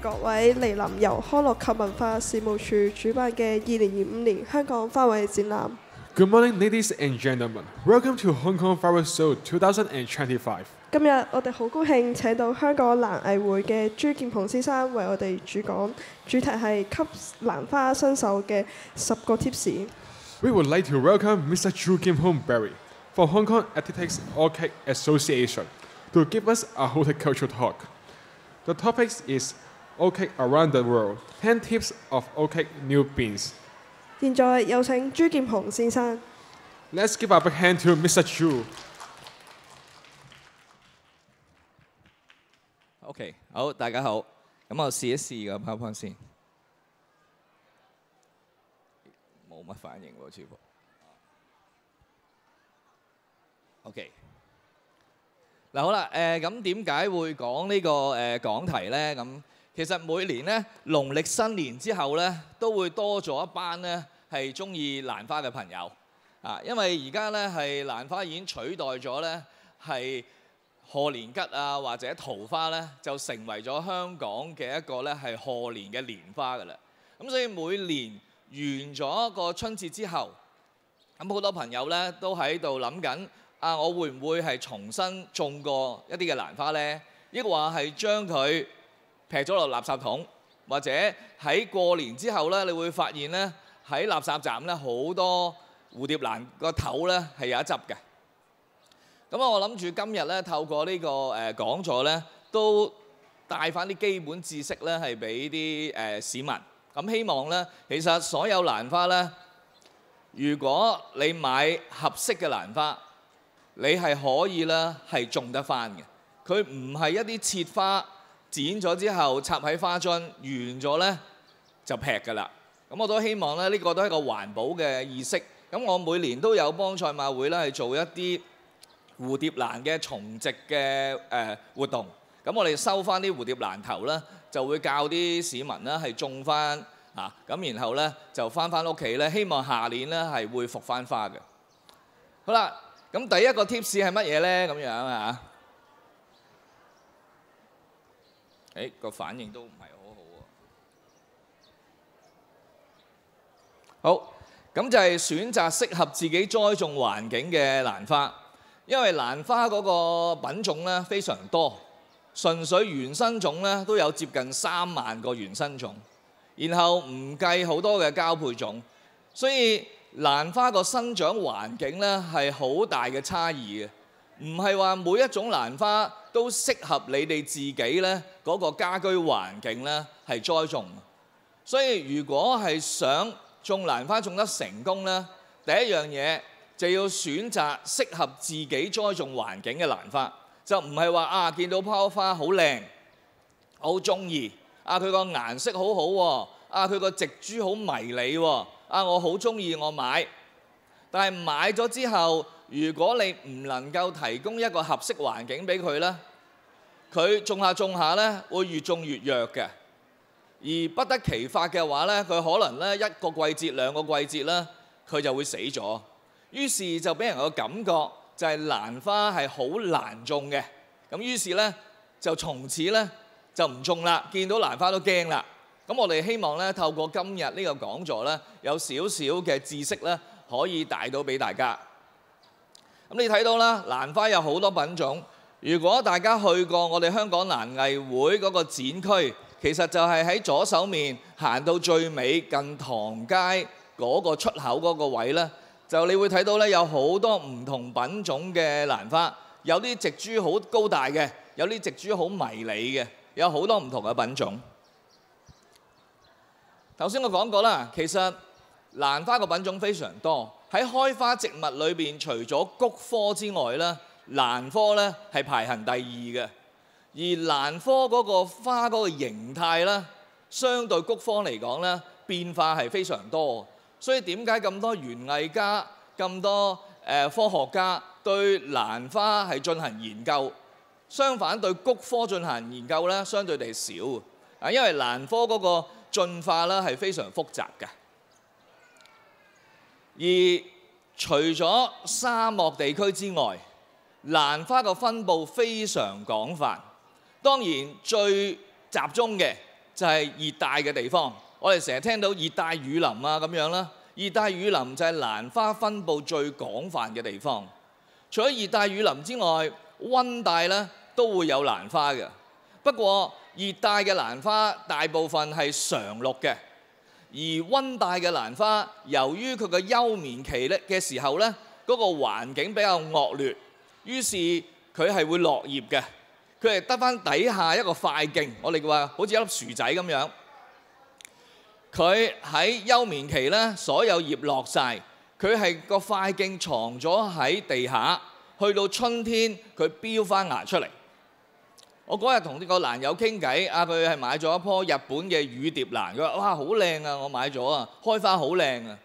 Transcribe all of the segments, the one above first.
各位蒞臨由康樂及文化事務處主辦嘅2025年香港花卉展覽。Good morning, ladies and gentlemen. Welcome to Hong Kong Flower Show 2025. 今日我哋好高興請到香港蘭藝會嘅朱劍虹先生為我哋主講，主題係給蘭花新手嘅10個 tips。We would like to welcome Mr. Chu Kim Hong Berry from Hong Kong Athletics Orchid Association to give us a horticultural talk. The topic is Orchid Around the World, 10 Tips of Orchid New Beans. 現在有請朱劍虹先生。Let's give a big hand to Mr. Chu. OK， 好，大家好。咁我試一試個 PowerPoint 先，冇乜反應喎，似乎。OK， 嗱好啦，咁點解會講呢個講題咧？咁其實每年咧農曆新年之後咧，都會多咗一班咧係中意蘭花嘅朋友啊，因為而家咧係蘭花已經取代咗咧係賀年桔啊，或者桃花咧，就成為咗香港嘅一個咧係賀年嘅年花㗎啦。咁所以每年完咗個春節之後，咁好多朋友咧都喺度諗緊啊，我會唔會係重新種過一啲嘅蘭花咧？抑或係將佢劈咗落垃圾桶，或者喺過年之後咧，你會發現咧喺垃圾站咧好多蝴蝶蘭個頭咧係有一執嘅。咁我諗住今日咧透過呢個講座咧，都帶翻啲基本知識咧係俾啲市民。咁希望咧，其實所有蘭花咧，如果你買合適嘅蘭花，你係可以咧係種得翻嘅。佢唔係一啲切花剪咗之後插喺花樽，完咗咧就劈㗎啦。咁我都希望咧呢個都係一個環保嘅意識。咁我每年都有幫賽馬會咧係做一啲蝴蝶蘭嘅重植嘅活動，咁我哋收翻啲蝴蝶蘭頭咧，就會教啲市民咧係種翻啊，咁然後咧就翻屋企咧，希望下年咧係會復翻花嘅。好啦，咁第一個 tips 係乜嘢咧？咁樣啊，個反應都唔係好好喎。好，咁就係選擇適合自己栽種環境嘅蘭花。因為蘭花嗰個品種咧非常多，純粹原生種咧都有接近3萬個原生種，然後唔計好多嘅交配種，所以蘭花個生長環境咧係好大嘅差異嘅，唔係話每一種蘭花都適合你哋自己咧嗰個家居環境咧係栽種。所以如果係想種蘭花種得成功咧，第一樣嘢就要選擇適合自己栽種環境嘅蘭花，就唔係話啊見到棵花好靚，我好中意，啊佢個顏色好好喎，啊佢個植株好迷你喎，啊我好中意我買，但係買咗之後，如果你唔能夠提供一個合適環境俾佢呢，佢種下種下呢會越種越弱嘅，而不得其法嘅話呢，佢可能呢一個季節兩個季節呢，佢就會死咗。於是就俾人個感覺就係蘭花係好難種嘅，咁於是咧就從此咧就唔種啦，見到蘭花都驚啦。咁我哋希望咧透過今日呢個講座咧，有少少嘅知識咧可以帶到俾大家。咁你睇到啦，蘭花有好多品種。如果大家去過我哋香港蘭藝會嗰個展區，其實就係喺左手面行到最尾近唐街嗰個出口嗰個位咧。就你會睇到咧，有好多唔同品種嘅蘭花，有啲植株好高大嘅，有啲植株好迷你嘅，有好多唔同嘅品種。頭先我講過啦，其實蘭花個品種非常多。喺開花植物裏邊，除咗菊科之外咧，蘭科咧係排行第2嘅。而蘭科嗰個花嗰個形態咧，相對菊科嚟講咧，變化係非常多。所以點解咁多園藝家、咁多科學家對蘭花係進行研究，相反對菊科進行研究咧，相對地少啊，因為蘭科嗰個進化咧係非常複雜嘅。而除咗沙漠地區之外，蘭花個分佈非常廣泛。當然最集中嘅就係熱帶嘅地方。我哋成日聽到熱帶雨林啊咁樣啦，熱帶雨林就係蘭花分佈最廣泛嘅地方。除咗熱帶雨林之外，溫帶咧都會有蘭花嘅。不過熱帶嘅蘭花大部分係常綠嘅，而溫帶嘅蘭花由於佢嘅休眠期咧嘅時候咧，嗰個環境比較惡劣，於是佢係會落葉嘅。佢係得返底下一個塊莖，我哋話好似一粒薯仔咁樣。佢喺休眠期咧，所有葉落晒，佢係個塊莖藏咗喺地下，去到春天佢飆翻芽出嚟。我嗰日同呢個蘭友傾偈，佢係買咗一棵日本嘅羽蝶蘭，佢話：哇，好靚啊！我買咗啊，開花好靚啊！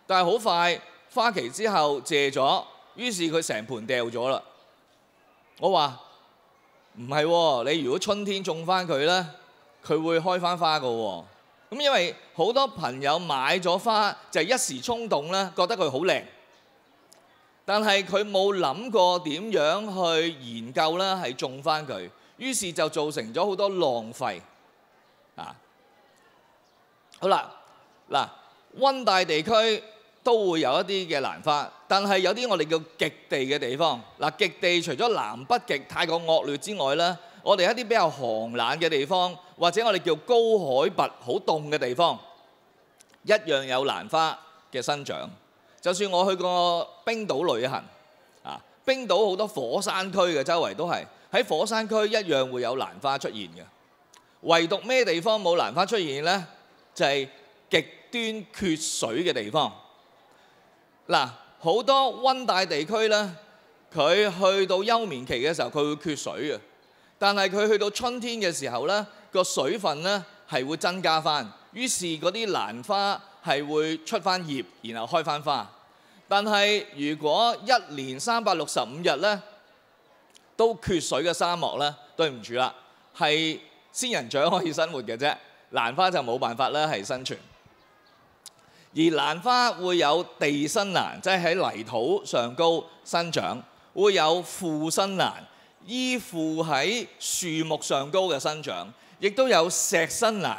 但係好快花期之後謝咗，於是佢成盤掉咗啦。我話唔係喎，你如果春天種翻佢咧，佢會開翻花㗎喎。咁因為好多朋友買咗花就係一時衝動咧，覺得佢好靚，但係佢冇諗過點樣去研究啦，係種翻佢，於是就造成咗好多浪費啊！好啦，嗱，溫帶地區都會有一啲嘅蘭花，但係有啲我哋叫極地嘅地方。嗱，極地除咗南北極太過惡劣之外咧，我哋一啲比較寒冷嘅地方，或者我哋叫高海拔好凍嘅地方，一樣有蘭花嘅生長。就算我去過冰島旅行，冰島好多火山區嘅周圍都係，喺火山區一樣會有蘭花出現嘅。唯獨咩地方冇蘭花出現呢？就係極端缺水嘅地方。嗱，好多溫帶地區呢，佢去到休眠期嘅時候，佢會缺水嘅。但係佢去到春天嘅時候呢，個水分呢係會增加翻，於是嗰啲蘭花係會出翻葉，然後開翻花。但係如果一年365日呢都缺水嘅沙漠呢，對唔住啦，係仙人掌可以生活嘅啫，蘭花就冇辦法咧係生存。而蘭花會有地生蘭，即係喺泥土上高生長，會有附生蘭，依附喺樹木上高嘅生長，亦都有石生蘭，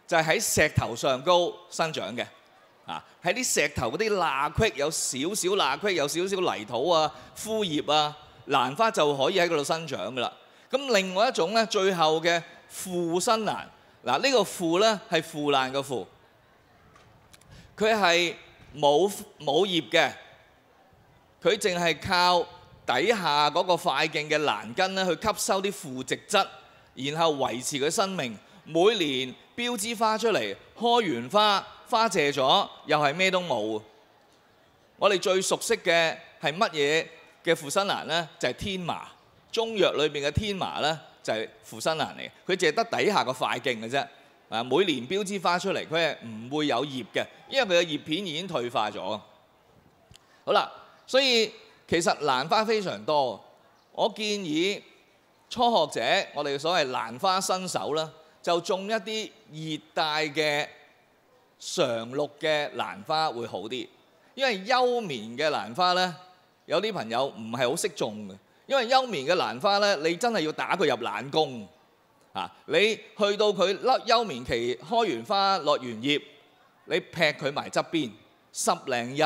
就係喺石頭上高生長嘅。喺啲石頭嗰啲罅隙有少少罅隙，有少少泥土啊、枯葉啊，蘭花就可以喺嗰度生長噶啦。咁另外一種咧，最後嘅附生蘭，嗱，呢個附咧係腐爛嘅腐，佢係冇葉嘅，佢淨係靠底下嗰個塊莖嘅蘭根咧去吸收啲腐殖質，然後維持佢生命。每年標枝花出嚟，開完花謝咗，又係咩都冇。我哋最熟悉嘅係乜嘢嘅附生蘭呢？就係天麻。中藥裏邊嘅天麻呢，就係附生蘭嚟，佢淨係得底下個塊莖嘅啫。每年標枝花出嚟，佢係唔會有葉嘅，因為佢嘅葉片已經退化咗。好啦，所以其實蘭花非常多。我建議初學者，我哋所謂蘭花新手啦，就種一啲熱帶嘅常綠嘅蘭花會好啲，因為休眠嘅蘭花呢，有啲朋友唔係好識種嘅，因為休眠嘅蘭花呢，你真係要打佢入冷宮。你去到佢休眠期開完花落完葉，你劈佢埋側邊10零日，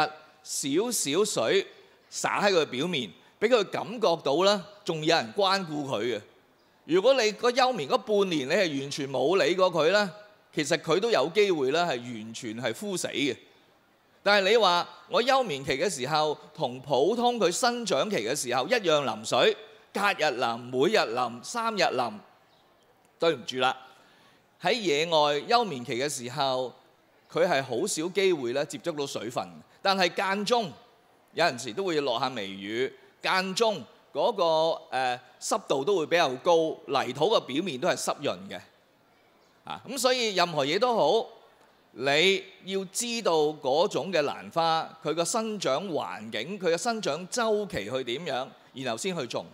少少水灑喺佢表面，俾佢感覺到啦，仲有人關顧佢嘅。如果你個休眠嗰半年你係完全冇理過佢呢，其實佢都有機會咧係完全係枯死嘅。但係你話我休眠期嘅時候同普通佢生長期嘅時候一樣淋水，隔日淋、每日淋、3日淋。對唔住啦，喺野外休眠期嘅時候，佢係好少機會咧接觸到水分，但係間中有陣時都會落下微雨，間中嗰個濕度都會比較高，泥土嘅表面都係濕潤嘅。咁所以任何嘢都好，你要知道嗰種嘅蘭花佢個生長環境、佢嘅生長週期去點樣，然後先去種。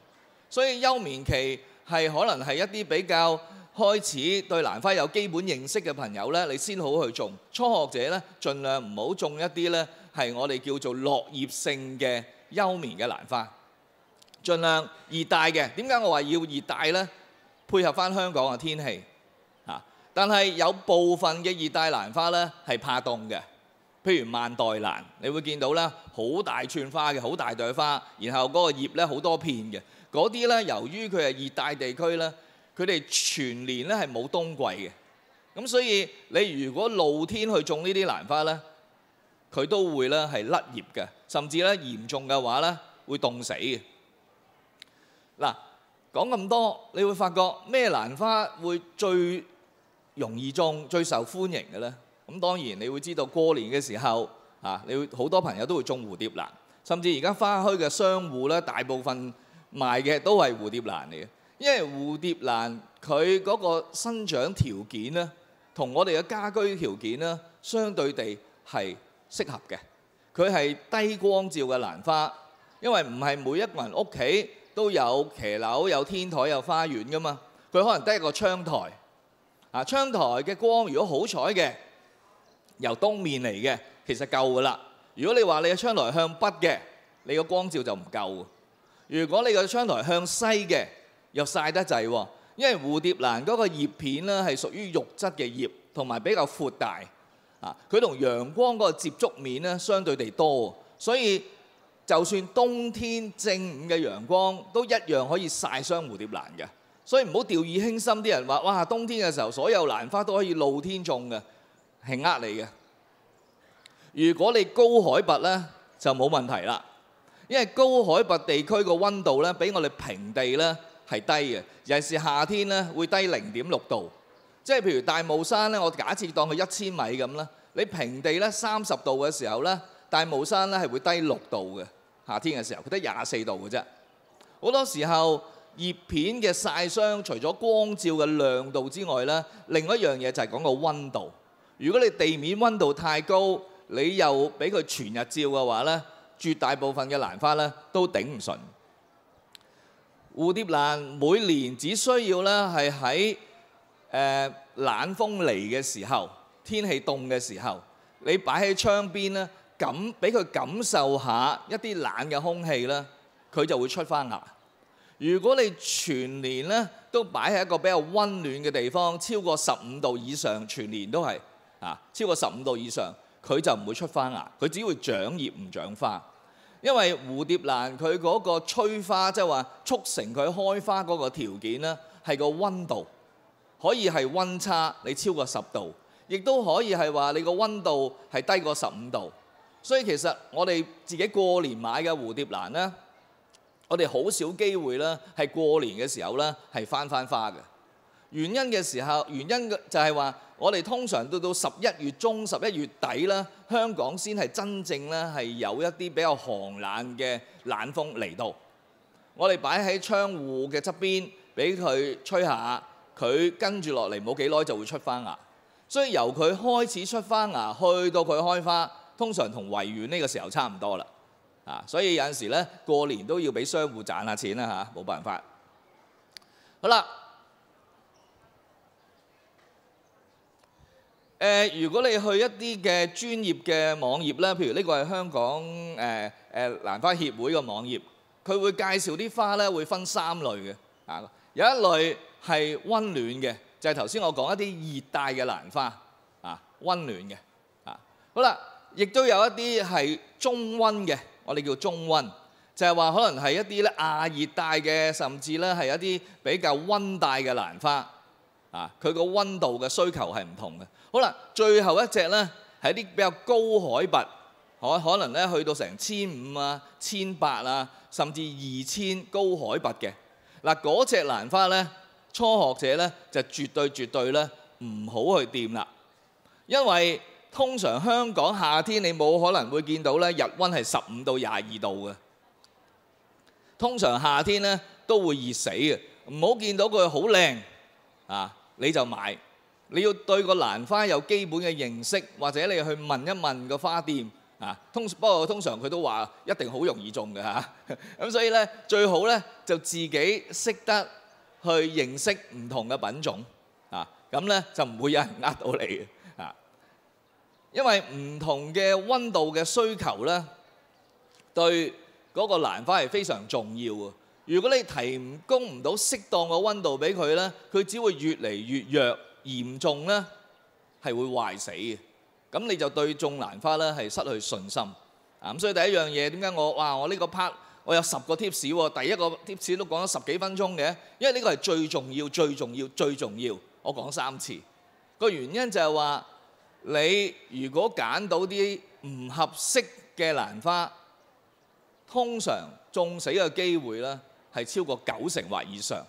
所以休眠期係可能係一啲比較開始對蘭花有基本認識嘅朋友呢，你先好去種。初學者呢，盡量唔好種一啲呢係我哋叫做落葉性嘅休眠嘅蘭花，盡量熱帶嘅。點解我話要熱帶呢？配合翻香港嘅天氣。但係有部分嘅熱帶蘭花咧係怕凍嘅，譬如萬代蘭，你會見到咧好大串花嘅，好大朵花，然後嗰個葉咧好多片嘅。嗰啲咧由於佢係熱帶地區咧，佢哋全年咧係冇冬季嘅。咁所以你如果露天去種呢啲蘭花咧，佢都會咧係甩葉嘅，甚至咧嚴重嘅話咧會凍死嘅。嗱，講咁多，你會發覺咩蘭花會最容易種、最受歡迎嘅咧？咁當然你會知道過年嘅時候你會好多朋友都會種蝴蝶蘭，甚至而家花墟嘅商戶咧，大部分賣嘅都係蝴蝶蘭嚟嘅，因為蝴蝶蘭佢嗰個生長條件咧，同我哋嘅家居條件咧，相對地係適合嘅。佢係低光照嘅蘭花，因為唔係每一個人屋企都有騎樓、有天台、有花園噶嘛。佢可能得一個窗台，窗台嘅光如果好彩嘅，由東面嚟嘅，其實夠噶啦。如果你話你嘅窗台向北嘅，你個光照就唔夠。如果你個窗台向西嘅，又曬得滯喎。因為蝴蝶蘭嗰個葉片咧係屬於肉質嘅葉，同埋比較闊大，佢同陽光嗰個接觸面咧相對地多，所以就算冬天正午嘅陽光都一樣可以曬傷蝴蝶蘭嘅。所以唔好掉以輕心，啲人話哇，冬天嘅時候所有蘭花都可以露天種嘅，係呃你嘅。如果你高海拔咧就冇問題啦，因為高海拔地區個溫度咧比我哋平地咧係低嘅，尤其是夏天咧會低0.6度，即係譬如大霧山咧，我假設當佢1000米咁啦，你平地咧30度嘅時候咧，大霧山咧係會低6度嘅，夏天嘅時候佢得24度嘅啫。好多時候葉片嘅曬傷，除咗光照嘅亮度之外咧，另外一樣嘢就係講個溫度。如果你地面溫度太高，你又俾佢全日照嘅話咧，絕大部分嘅蘭花咧都頂唔順。蝴蝶蘭每年只需要咧係喺冷風嚟嘅時候，天氣凍嘅時候，你擺喺窗邊咧，俾佢感受下一啲冷嘅空氣咧，佢就會出翻芽。如果你全年咧都擺喺一個比較溫暖嘅地方，超過15度以上，全年都係超過15度以上，佢就唔會出翻芽，佢只會長葉唔長花。因為蝴蝶蘭佢嗰個催花，即係話促成佢開花嗰個條件咧，係個溫度，可以係溫差你超過10度，亦都可以係話你個溫度係低過15度。所以其實我哋自己過年買嘅蝴蝶蘭咧，我哋好少機會咧係過年嘅時候咧係翻花嘅。原因就係話，我哋通常到11月中、11月底啦，香港先係真正咧係有一啲比較寒冷嘅冷風嚟到。我哋擺喺窗戶嘅側邊，俾佢吹下，佢跟住落嚟冇幾耐就會出翻芽。所以由佢開始出翻芽，去到佢開花，通常同維園呢個時候差唔多啦。所以有陣時咧過年都要俾商戶賺下錢啦冇辦法。好啦。如果你去一啲嘅專業嘅網頁咧，譬如呢個係香港蘭花協會嘅網頁，佢會介紹啲花咧會分3類嘅。有一類係溫暖嘅，就係頭先我講一啲熱帶嘅蘭花溫暖嘅。好啦，亦都有一啲係中溫嘅，我哋叫中溫，就係話可能係一啲咧亞熱帶嘅，甚至咧係一啲比較溫帶嘅蘭花。佢個溫度嘅需求係唔同嘅。好啦，最後一隻咧係一啲比較高海拔，可能咧去到成1500、1800甚至2000高海拔嘅。嗰隻蘭花咧，初學者咧就絕對咧唔好去掂啦，因為通常香港夏天你冇可能會見到咧日溫係15到22度嘅，通常夏天咧都會熱死嘅。唔好見到佢好靚你就買，你要對個蘭花有基本嘅認識，或者你去問一問個花店不過通常佢都話一定好容易種嘅咁所以咧最好咧就自己識得去認識唔同嘅品種咁咧就唔會有人呃到你嘅因為唔同嘅溫度嘅需求咧對嗰個蘭花係非常重要嘅。如果你提供唔到適當嘅溫度俾佢咧，佢只會越嚟越弱，嚴重咧係會壞死嘅。咁你就對種蘭花咧係失去信心。咁所以第一樣嘢點解我呢個 part 我有10個 tips 喎，第一個 tips 都講咗10幾分鐘嘅，因為呢個係最重要、最重要、最重要。我講3次。個原因就係話你如果揀到啲唔合適嘅蘭花，通常種死嘅機會咧係超過90%或以上。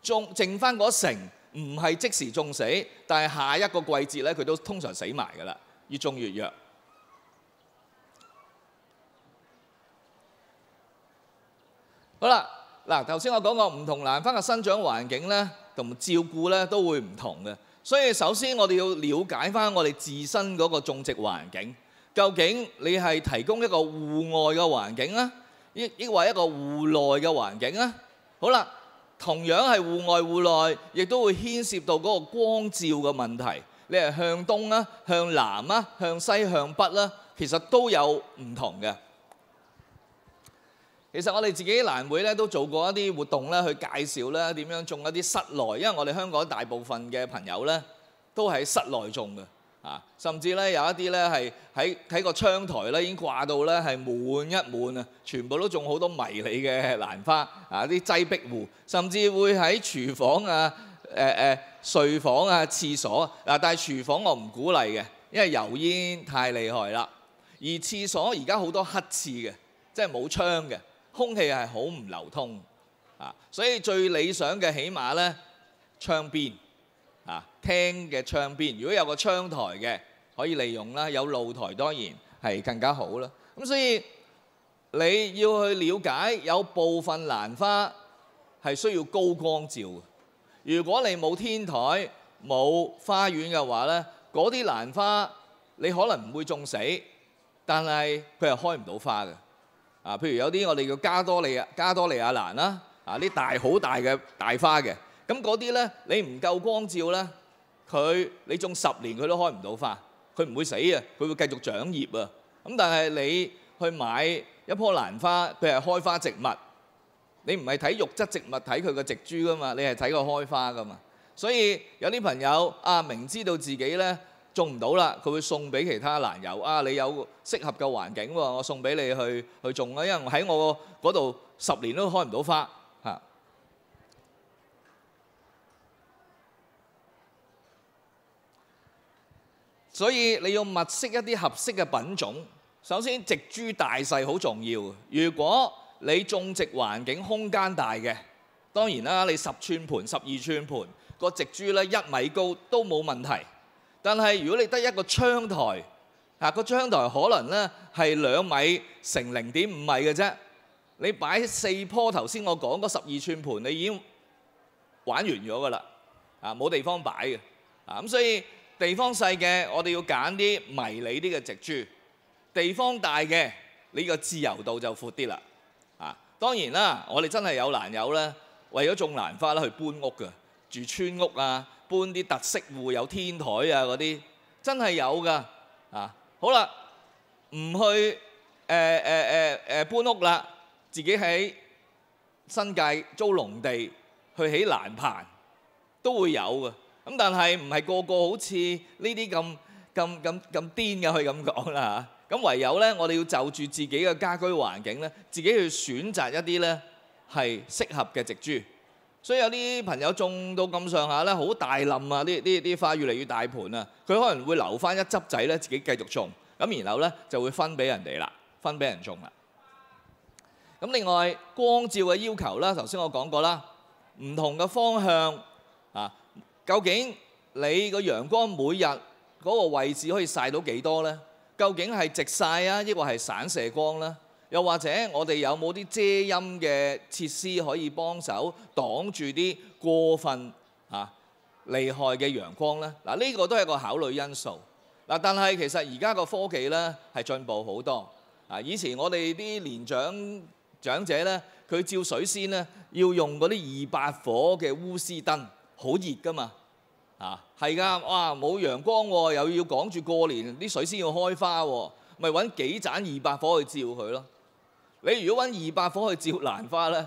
剩翻嗰成唔係即時種死，但係下一個季節咧佢都通常死埋㗎啦，越種越弱。好啦，嗱頭先我講過唔同蘭花嘅生長環境咧，同照顧咧都會唔同嘅，所以首先我哋要了解翻我哋自身嗰個種植環境，究竟你係提供一個戶外嘅環境啊，抑或一個戶內嘅環境啊？好啦，同樣係戶外戶內，亦都會牽涉到嗰個光照嘅問題。你係向東啊、向南啊、向西向北啦，其實都有唔同嘅。其實我哋自己蘭會咧都做過一啲活動咧，去介紹咧點樣種一啲室內，因為我哋香港大部分嘅朋友咧都喺室內種嘅，甚至咧有一啲咧係喺個窗台咧已經掛到咧係滿一滿啊，全部都種好多迷你嘅蘭花啲擠壁壺，甚至會喺廚房啊、睡房啊、廁所但係廚房我唔鼓勵嘅，因為油煙太厲害啦。而廁所而家好多黑廁嘅，即係冇窗嘅。空氣係好唔流通所以最理想嘅起碼咧窗邊廳嘅窗邊，如果有個窗台嘅可以利用啦，有露台當然係更加好啦。咁所以你要去了解，有部分蘭花係需要高光照嘅。如果你冇天台冇花園嘅話咧，嗰啲蘭花你可能唔會種死，但係佢係開唔到花嘅。譬如有啲我哋叫加多利亞蘭啦，啲好大嘅大花嘅，咁嗰啲咧你唔夠光照咧，你種10年佢都開唔到花，佢唔會死啊，佢會繼續長葉啊。咁但係你去買一棵蘭花，佢係開花植物，你唔係睇肉質植物睇佢個植株噶嘛，你係睇佢開花噶嘛。所以有啲朋友明知道自己咧種唔到啦，佢會送俾其他蘭友你有適合嘅環境喎，我送俾你去種啦，因為喺我嗰度10年都開唔到花所以你要物色一啲合適嘅品種。首先植株大細好重要。如果你種植環境空間大嘅，當然啦，你10寸盤、12寸盤個植株咧1米高都冇問題。但係如果你得一個窗台，個窗台可能咧係2米乘0.5米嘅啫，你擺4棵頭先我講嗰12寸盤，你已經玩完咗㗎啦，冇地方擺嘅，咁所以地方細嘅我哋要揀啲迷你啲嘅植株，地方大嘅你個自由度就闊啲啦。當然啦，我哋真係有蘭友咧，為咗種蘭花咧去搬屋嘅，住村屋啊。搬啲特色戶有天台嗰啲，真係有㗎。好啦，唔去搬屋啦，自己喺新界租農地去起蘭棚都會有㗎。咁但係唔係個個好似呢啲咁癲嘅，可以咁講啦。咁唯有咧，我哋要就住自己嘅家居環境咧，自己去選擇一啲咧係適合嘅植株。所以有啲朋友種到咁上下咧，好大冧啊！啲花越嚟越大盤啊，佢可能會留翻一執仔咧，自己繼續種。咁然後咧就會分俾人哋啦，分俾人種啦。咁另外光照嘅要求啦，頭先我講過啦，唔同嘅方向究竟你個陽光每日嗰個位置可以曬到幾多咧？究竟係直曬抑或係散射光咧？又或者我哋有冇啲遮陰嘅設施可以幫手擋住啲過分厲害嘅陽光呢？呢個都係一個考慮因素。但係其實而家個科技呢係進步好多。以前我哋啲年長者呢，佢照水仙呢要用嗰啲200火嘅鎢絲燈，好熱㗎嘛。係㗎，哇冇陽光喎，又要趕住過年啲水仙要開花喎，咪揾幾盞200火去照佢咯。你如果揾200火去照蘭花咧，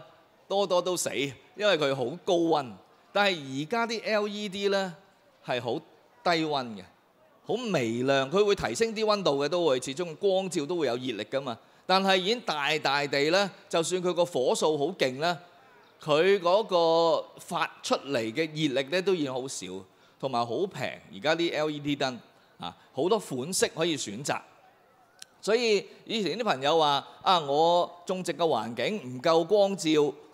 多都死，因為佢好高溫。但係而家啲 LED 咧係好低溫嘅，好微亮，佢會提升啲溫度嘅，都會始終光照都會有熱力㗎嘛。但係已經大大地咧，就算佢個火數好勁咧，佢嗰個發出嚟嘅熱力咧都已經好少，同埋好平。而家啲 LED 燈啊，好多款式可以選擇。所以以前啲朋友話啊，我種植嘅環境唔夠光照，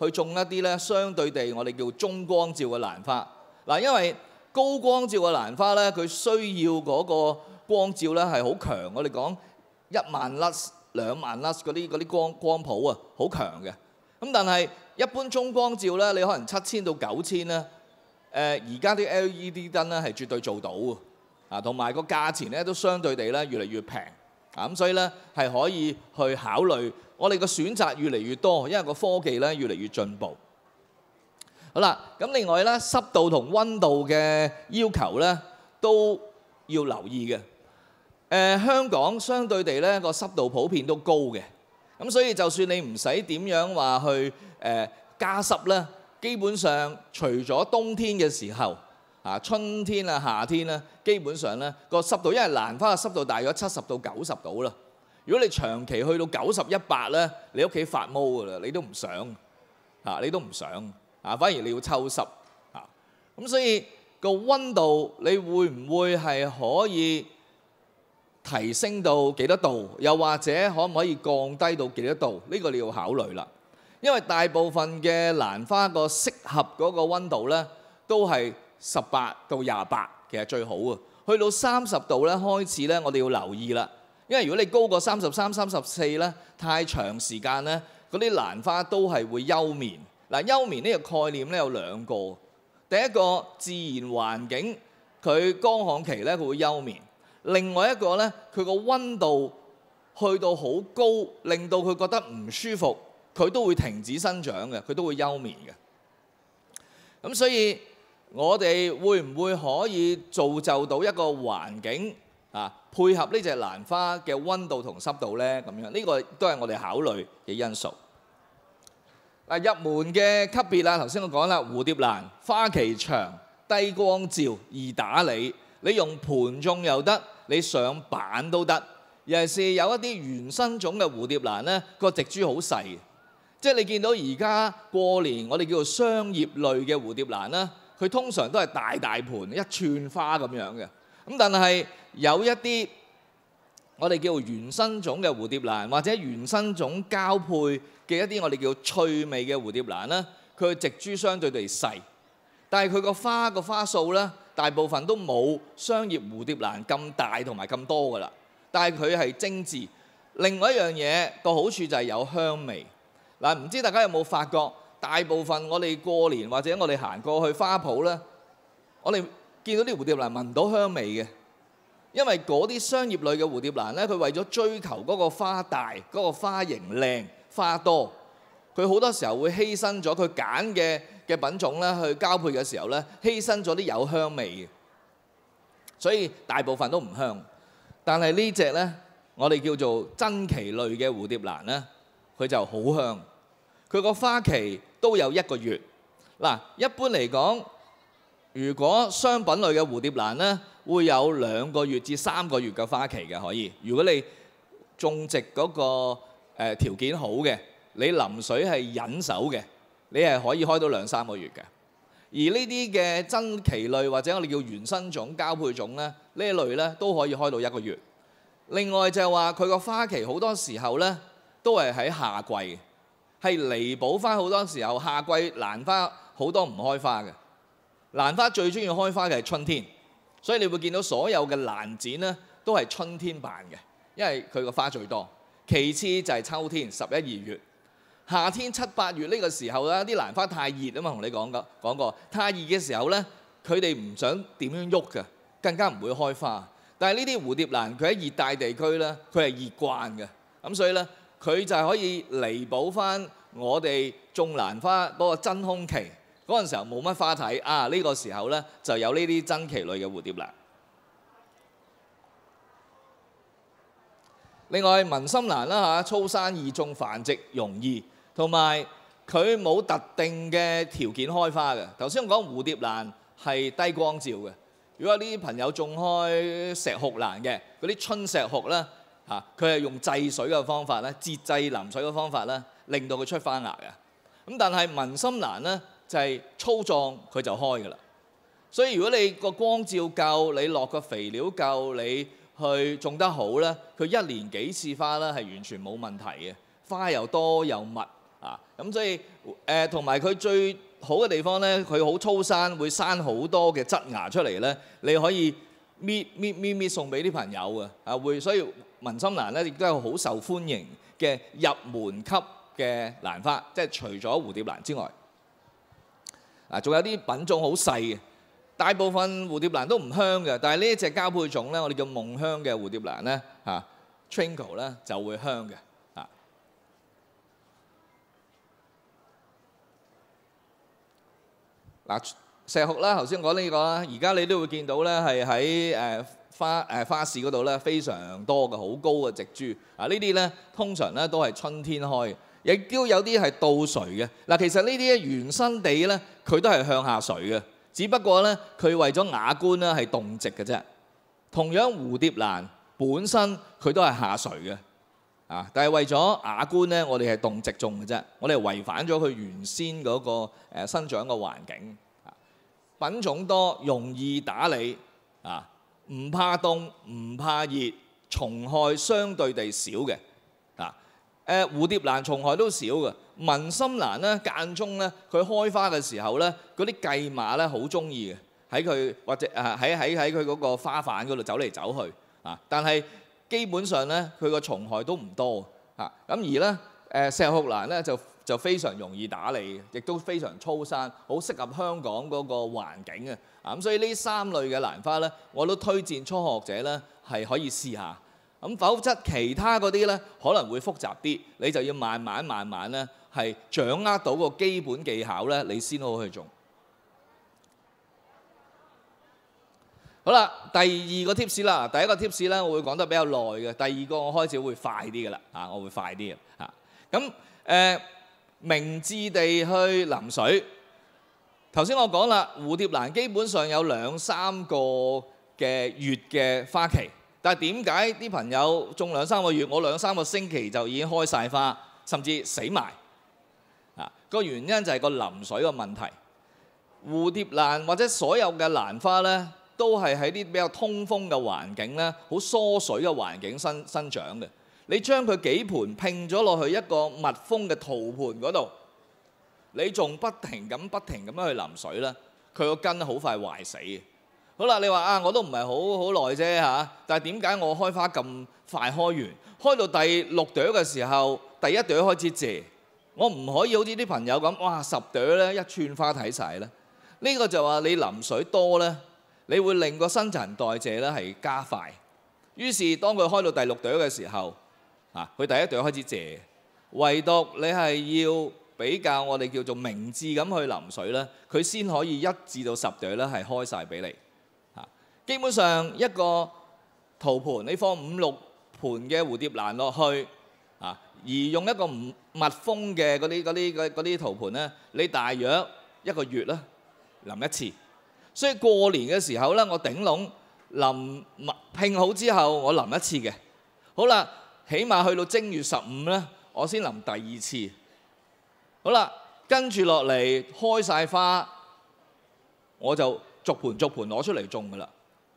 去種一啲咧相對地我哋叫中光照嘅蘭花。嗱，因為高光照嘅蘭花咧，佢需要嗰個光照咧係好強。我哋講1萬粒、2萬粒嗰啲光譜啊，好強嘅。咁但係一般中光照咧，你可能7000到9000咧。而家啲 LED 燈咧係絕對做到嘅，啊，同埋個價錢咧都相對地咧越嚟越平。咁所以咧係可以去考慮，我哋個選擇越嚟越多，因為個科技咧越嚟越進步。好啦，咁另外咧濕度同溫度嘅要求咧都要留意嘅。香港相對地咧個濕度普遍都高嘅，咁所以就算你唔使點樣話去加濕咧，基本上除咗冬天嘅時候。春天啊、夏天咧，基本上咧個濕度，因為蘭花嘅濕度大約70到90度啦。如果你長期去到90、100咧，你屋企發毛㗎啦，你都唔想你都唔想反而你要抽濕咁所以個溫度你會唔會係可以提升到幾多度？又或者可唔可以降低到幾多度？呢個你要考慮啦。因為大部分嘅蘭花個適合嗰個溫度咧，都係18到28，其實最好啊。去到30度咧，開始咧，我哋要留意啦。因為如果你高過33、34咧，太長時間咧，嗰啲蘭花都係會休眠。嗱，休眠呢個概念咧有兩個。第一個自然環境佢乾旱期咧，佢會休眠；另外一個咧，佢個溫度去到好高，令到佢覺得唔舒服，佢都會停止生長嘅，佢都會休眠嘅。咁所以我哋會唔會可以造就到一個環境配合呢隻蘭花嘅溫度同濕度呢？咁樣呢個都係我哋考慮嘅因素。入門嘅級別啦，頭先我講啦，蝴蝶蘭花期長、低光照、易打理，你用盤種又得，你上板都得。尤其是有一啲原生種嘅蝴蝶蘭呢，個植株好細，即係你見到而家過年我哋叫做商業類嘅蝴蝶蘭啦。佢通常都係大大盤一串花咁樣嘅，咁但係有一啲我哋叫原生種嘅蝴蝶蘭，或者原生種交配嘅一啲我哋叫趣味嘅蝴蝶蘭咧，佢嘅植株相對地細，但係佢個花數咧，大部分都冇商業蝴蝶蘭咁大同埋咁多噶啦，但係佢係精緻。另外一樣嘢個好處就係有香味。嗱，唔知大家有冇發覺？大部分我哋過年或者我哋行過去花圃咧，我哋見到啲蝴蝶蘭聞唔到香味嘅，因為嗰啲商業類嘅蝴蝶蘭咧，佢為咗追求嗰個花大、嗰個花型靚、花多，佢好多時候會犧牲咗佢揀嘅品種咧，去交配嘅時候咧，犧牲咗啲有香味嘅，所以大部分都唔香。但係呢隻咧，我哋叫做珍奇類嘅蝴蝶蘭咧，佢就好香。佢個花期都有1個月。嗱，一般嚟講，如果商品類嘅蝴蝶蘭咧，會有2個月至3個月嘅花期嘅可以。如果你種植嗰個條件好嘅，你淋水係忍手嘅，你係可以開到2、3個月嘅。而呢啲嘅珍奇類或者我哋叫原生種交配種咧，呢一類咧都可以開到1個月。另外就係話佢個花期好多時候咧都係喺夏季。係彌補翻好多時候夏季蘭花好多唔開花嘅，蘭花最中意開花嘅係春天，所以你會見到所有嘅蘭展咧都係春天辦嘅，因為佢個花最多。其次就係秋天11、2月，夏天7、8月呢個時候咧，啲蘭花太熱啊嘛，同你講過，太熱嘅時候咧，佢哋唔想點樣喐嘅，更加唔會開花。但係呢啲蝴蝶蘭佢喺熱帶地區咧，佢係熱慣嘅，咁所以咧。佢就係可以彌補翻我哋種蘭花嗰個真空期，嗰陣時候冇乜花睇呢個時候咧就有呢啲珍奇類嘅蝴蝶蘭。另外文心蘭啦粗生易種，繁殖容易，同埋佢冇特定嘅條件開花嘅。頭先我講蝴蝶蘭係低光照嘅，如果呢啲朋友種開石斛蘭嘅嗰啲春石斛咧，佢係用制水嘅方法咧，節制淋水嘅方法咧，令到佢出花芽嘅。咁但係文心蘭咧就係粗壯佢就開㗎啦。所以如果你個光照夠，你落個肥料夠，你去種得好咧，佢一年幾次花咧係完全冇問題嘅，花又多又密啊！咁所以同埋佢最好嘅地方咧，佢好粗生，會生好多嘅質芽出嚟咧，你可以搣送俾啲朋友嘅啊會，所以文心蘭咧亦都係好受歡迎嘅入門級嘅蘭花，即係除咗蝴蝶蘭之外，仲有啲品種好細嘅。大部分蝴蝶蘭都唔香嘅，但係呢一隻交配種咧，我哋叫夢香嘅蝴蝶蘭咧Twinkle 咧就會香嘅石斛啦，頭先講呢個啦，而家你都會見到咧係喺花市嗰度咧非常多嘅好高嘅植株呢啲咧通常咧都係春天開，亦都有啲係倒垂嘅其實呢啲原生地咧佢都係向下垂嘅。只不過咧，佢為咗雅觀咧係動植嘅啫。同樣蝴蝶蘭本身佢都係下垂嘅，但係為咗雅觀咧，我哋係動植種嘅啫。我哋係違反咗佢原先嗰個生長嘅環境。品種多，容易打理，唔怕凍，唔怕熱，蟲害相對地少嘅。蝴蝶蘭蟲害都少嘅。文心蘭咧間中咧佢開花嘅時候咧，嗰啲薊馬咧好中意嘅，喺佢或者喺佢嗰個花瓣嗰度走嚟走去但係基本上咧佢個蟲害都唔多咁而咧石斛蘭咧就非常容易打理，亦都非常粗生，好適合香港嗰個環境嘅咁所以呢三類嘅蘭花咧，我都推薦初學者咧係可以試下。否則其他嗰啲咧可能會複雜啲，你就要慢慢咧係掌握到個基本技巧咧，你先好去種。好啦，第二個 tips 啦，第一個 tips 咧我會講得比較耐嘅，第二個我開始會快啲嘅啦我會快啲嘅咁明智地去淋水。頭先我講啦，蝴蝶蘭基本上有2-3個嘅月嘅花期。但係點解啲朋友種2-3個月，我2-3個星期就已經開晒花，甚至死埋？個原因就係個淋水嘅問題。蝴蝶蘭或者所有嘅蘭花咧，都係喺啲比較通風嘅環境咧，好疏水嘅環境生長嘅。你將佢幾盆拼咗落去一個密封嘅陶盤嗰度，你仲不停咁樣去淋水咧，佢個根好快壞死嘅。好啦，你話我都唔係好耐啫但係點解我開花咁快開完？開到第6朵嘅時候，第1朵開始謝，我唔可以好似啲朋友咁，哇10朵咧一串花睇晒咧。呢個就話你淋水多咧，你會令個新陳代謝咧係加快。於是當佢開到第6朵嘅時候，佢第1朵開始謝，唯獨你係要比較我哋叫做明智咁去淋水咧，佢先可以1至到10朵咧係開晒俾你。基本上一個陶盤，你放5-6盤嘅蝴蝶蘭落去，而用一個唔密封嘅嗰啲陶盤咧，你大約1個月咧淋1次。所以過年嘅時候咧，我頂籠淋拼好之後，我淋1次嘅。好啦，起碼去到正月15咧，我先淋第2次。好啦，跟住落嚟開晒花，我就逐盤攞出嚟種㗎啦。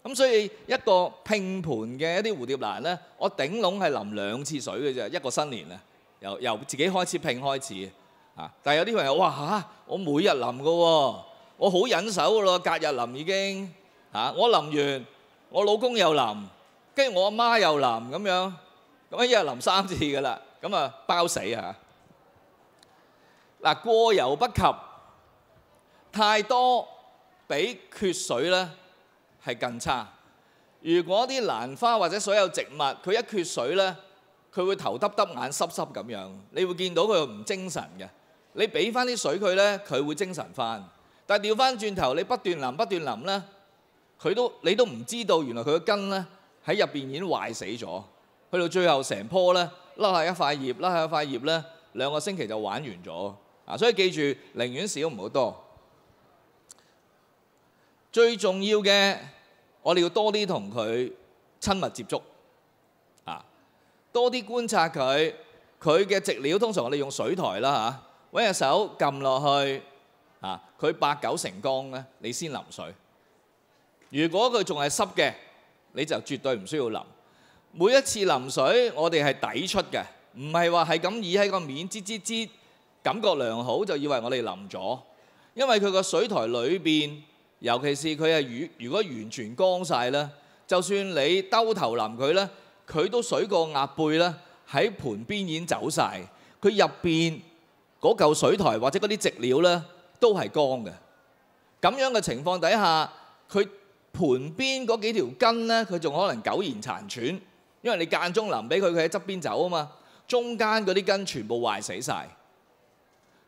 咁所以一個拼盤嘅一啲蝴蝶蘭咧，我頂籠係淋2次水嘅啫，一個新年啊，由自己開始拼開始但係有啲朋友哇我每日淋㗎喎，我好忍手㗎咯，隔日淋已經我淋完，我老公又淋，跟住我阿媽又淋咁樣，咁一日淋3次㗎啦，咁包死過猶不及，太多比缺水咧係更差。如果啲蘭花或者所有植物佢一缺水咧，佢會頭耷耷眼濕濕咁樣，你會見到佢唔精神嘅。你俾翻啲水佢咧，佢會精神翻。但係調翻轉頭，你不斷淋咧，你都唔知道原來佢個根咧喺入邊已經壞死咗。去到最後成棵咧甩下一塊葉咧，2個星期就玩完咗。所以記住，寧願少唔好多。最重要嘅我哋要多啲同佢親密接觸啊，多啲觀察佢嘅植料。通常我哋用水台啦嚇，揾隻手撳落去啊，佢8-9成乾咧，你先淋水。如果佢仲係濕嘅，你就絕對唔需要淋。每一次淋水，我哋係抵出嘅，唔係話係咁倚喺個面擠，感覺良好就以為我哋淋咗。因為佢個水台裏邊，尤其是佢係如果完全乾晒咧，就算你兜頭淋佢咧，佢都水過鴨背咧，喺盤邊已經走晒。佢入邊嗰嚿水台或者嗰啲植料咧，都係乾嘅。咁樣嘅情況底下，佢盤邊嗰幾條根咧，佢仲可能苟延殘喘，因為你間中淋俾佢，佢喺側邊走啊嘛。中間嗰啲根全部壞死晒，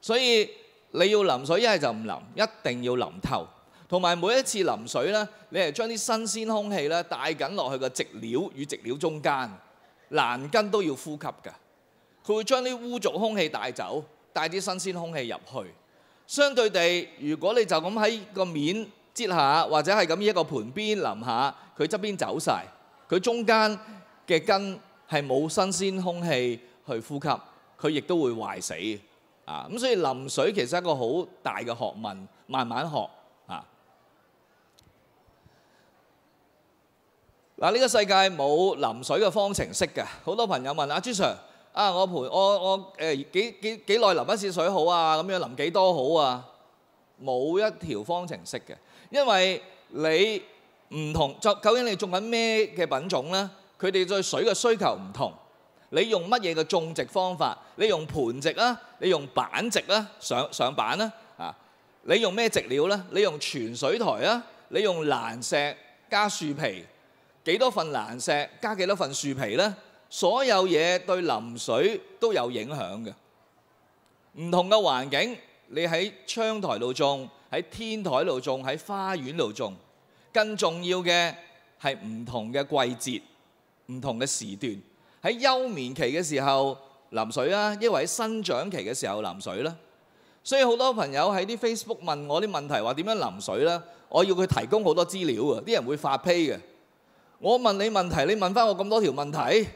所以你要淋水一係就唔淋，一定要淋透。同埋每一次淋水咧，你係將啲新鮮空氣咧帶緊落去個植料與植料中間，蘭根都要呼吸㗎。佢會將啲污濁空氣帶走，帶啲新鮮空氣入去。相對地，如果你就咁喺個面擠下，或者係咁一個盤邊淋下，佢側邊走晒，佢中間嘅根係冇新鮮空氣去呼吸，佢亦都會壞死啊！咁所以淋水其實係一個好大嘅學問，慢慢學啊！嗱，呢個世界冇淋水嘅方程式嘅。好多朋友問阿朱 Sir 啊，我幾耐淋一次水好啊？咁樣淋幾多好啊？冇一條方程式嘅，因為你唔同究竟你種緊咩嘅品種咧？佢哋對水嘅需求唔同。你用乜嘢嘅種植方法？你用盤植啊？你用板植啊？上板啊？啊！你用咩植料咧？你用全水台啊？你用蘭石加樹皮？幾多份蘭石加幾多份樹皮咧？所有嘢對淋水都有影響嘅。唔同嘅環境，你喺窗台度種，喺天台度種，喺花園度種。更重要嘅係唔同嘅季節、唔同嘅時段。喺休眠期嘅時候淋水啊，抑或喺生長期嘅時候淋水啦。所以好多朋友喺啲 Facebook 問我啲問題，話點樣淋水咧？我要佢提供好多資料啊，啲人會發批嘅。我問你問題，你問翻我咁多條問題，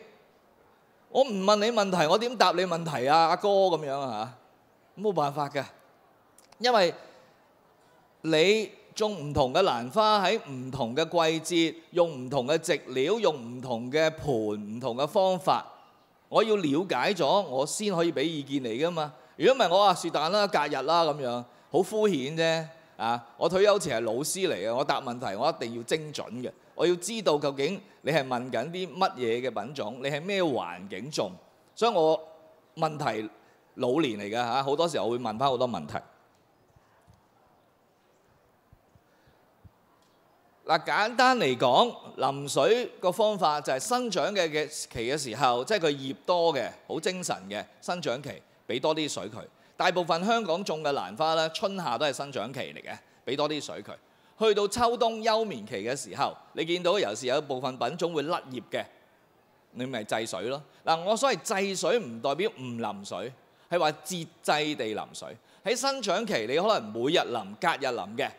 我唔問你問題，我點答你問題啊？阿哥咁樣啊嚇，冇辦法嘅，因為你種唔同嘅蘭花喺唔同嘅季節，用唔同嘅植料，用唔同嘅盤，唔同嘅方法。我要了解咗，我先可以俾意見你噶嘛。如果唔係，我話是但啦，隔日啦咁樣，好敷衍啫。啊，我退休前係老師嚟嘅，我答問題我一定要精準嘅。我要知道究竟你係問緊啲乜嘢嘅品種，你係咩環境種。所以我問題老年嚟㗎嚇，好多時候我會問翻好多問題。嗱，簡單嚟講，淋水個方法就係生長嘅期嘅時候，即係佢葉多嘅、好精神嘅生長期，俾多啲水佢。大部分香港種嘅蘭花咧，春夏都係生長期嚟嘅，俾多啲水佢。去到秋冬休眠期嘅時候，你見到有時有部分品種會甩葉嘅，你咪制水咯。嗱，我所謂制水唔代表唔淋水，係話節制地淋水。喺生長期你可能每日淋、隔日淋嘅。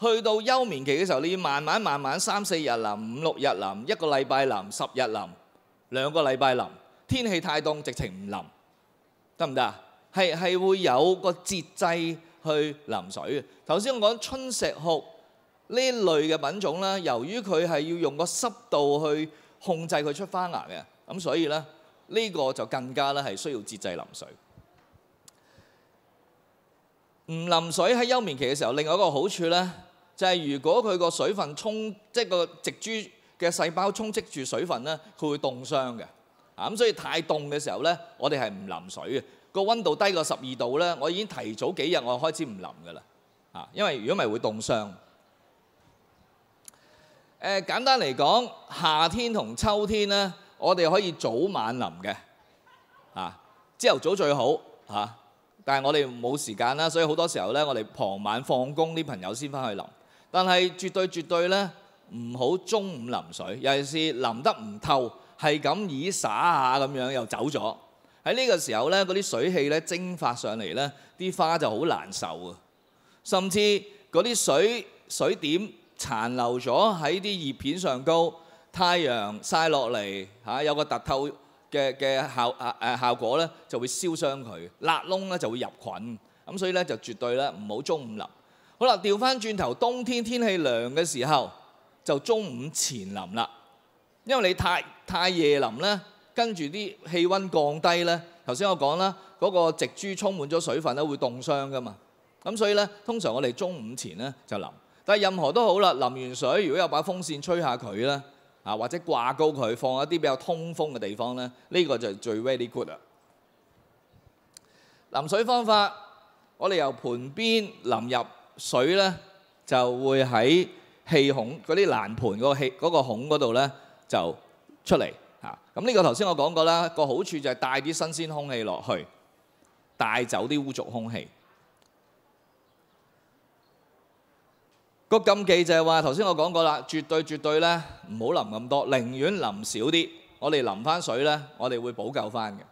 去到休眠期嘅時候，你要慢慢3-4日淋、5-6日淋、1個禮拜淋、10日淋、2個禮拜淋。天氣太凍，直情唔淋，得唔得啊？係會有個節制去淋水嘅。頭先我講春石斛呢類嘅品種啦，由於佢係要用個濕度去控制佢出花芽嘅，咁所以咧呢個就更加咧係需要節制淋水。唔淋水喺休眠期嘅時候，另外一個好處咧，就係如果佢個水分即係個植株嘅細胞充斥住水分咧，佢會凍傷嘅。咁所以太凍嘅時候咧，我哋係唔淋水嘅。個溫度低過12度咧，我已經提早幾日我開始唔淋㗎啦。因為如果唔係會凍傷。簡單嚟講，夏天同秋天咧，我哋可以早晚淋嘅。朝頭早最好嚇。但係我哋冇時間啦，所以好多時候咧，我哋傍晚放工啲朋友先翻去淋。但係絕對咧，唔好中午淋水，尤其是淋得唔透，係咁以灑下咁樣又走咗。喺呢個時候咧，嗰啲水氣咧蒸發上嚟咧，啲花就好難受啊。甚至嗰啲水點殘留咗喺啲葉片上高，太陽曬落嚟嚇，有個凸透嘅效果咧，就會燒傷佢，焫窿咧就會入菌，咁所以咧就絕對咧唔好中午淋。好啦，調翻轉頭，冬天天氣涼嘅時候，就中午前淋啦，因為你太夜淋咧，跟住啲氣温降低咧，頭先我講啦，嗰個植株充滿咗水分咧，會凍傷噶嘛。咁所以咧，通常我哋中午前咧就淋，但係任何都好啦，淋完水如果有把風扇吹下佢咧，啊或者掛高佢，放一啲比較通風嘅地方咧，呢個就係最 very good 啦。淋水方法，我哋由盤邊淋入水咧，就會喺氣孔嗰啲欄盤嗰個孔嗰度咧就出嚟嚇。咁呢個頭先我講過啦，個好處就係帶啲新鮮空氣落去，帶走啲污濁空氣。個禁忌就係話頭先我講過啦，絕對咧唔好淋咁多，寧願淋少啲。我哋淋翻水咧，我哋會補救翻嘅。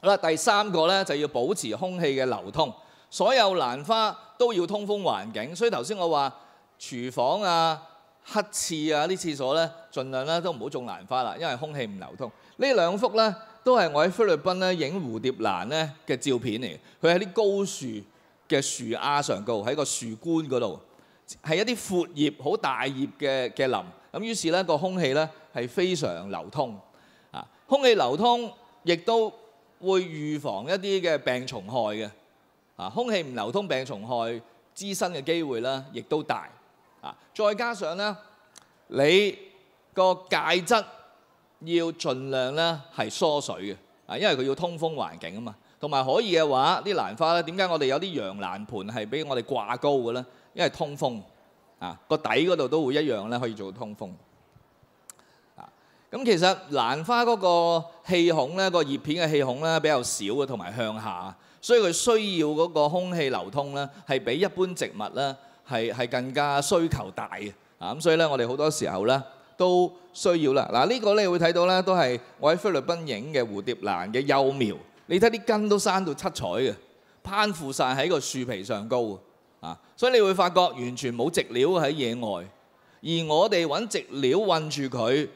好啦，第三個咧就要保持空氣嘅流通。所有蘭花都要通風環境，所以頭先我話廚房啊、黑廁啊啲廁所咧，盡量咧都唔好種蘭花啦，因為空氣唔流通。呢兩幅咧都係我喺菲律賓咧影蝴蝶蘭咧嘅照片嚟嘅，佢喺啲高樹嘅樹丫上高，喺個樹冠嗰度，係一啲闊葉好大葉嘅林，咁於是咧個空氣咧係非常流通啊，空氣流通亦都會預防一啲嘅病蟲害嘅。啊，空氣唔流通，病蟲害滋生嘅機會咧，亦都大。啊，再加上咧，你個介質要盡量咧係疏水嘅。啊，因為佢要通風環境啊嘛。同埋可以嘅話，啲蘭花咧，點解我哋有啲洋蘭盤係俾我哋掛高嘅咧？因為通風。啊，個底嗰度都會一樣咧，可以做通風。啊，咁其實蘭花嗰個氣孔咧，個葉片嘅氣孔咧比較少嘅，同埋向下。所以佢需要嗰個空氣流通咧，係比一般植物咧係更加需求大嘅。啊，咁所以咧，我哋好多時候咧都需要啦。嗱，呢個咧會睇到咧，都係我喺菲律賓影嘅蝴蝶蘭嘅幼苗。你睇啲根都生到七彩嘅，攀附晒喺個樹皮上高啊。所以你會發覺完全冇植料喺野外，而我哋揾植料韞住佢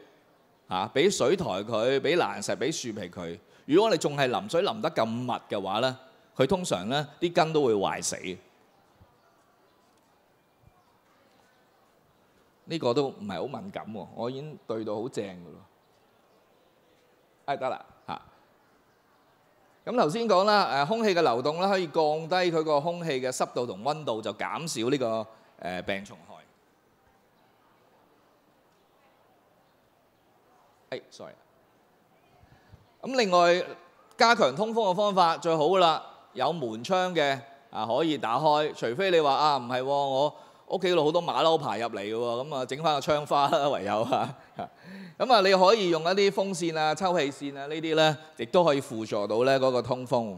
啊，俾水台佢，俾蘭石，俾樹皮佢。如果我哋仲係淋水淋得咁密嘅話咧，佢通常咧啲根都會壞死。呢個都唔係好敏感喎，我已經對到好正㗎咯。得啦嚇。咁頭先講啦，空氣嘅流動咧可以降低佢個空氣嘅濕度同溫度，就減少呢個病蟲害。sorry。咁另外加強通風嘅方法最好啦，有門窗嘅啊可以打開，除非你話啊唔係喎，我屋企度好多馬騮爬入嚟嘅喎，咁啊整翻個窗花啦唯有嚇。咁啊你可以用一啲風扇啊、抽氣扇啊呢啲咧，亦都可以輔助到咧嗰個通風。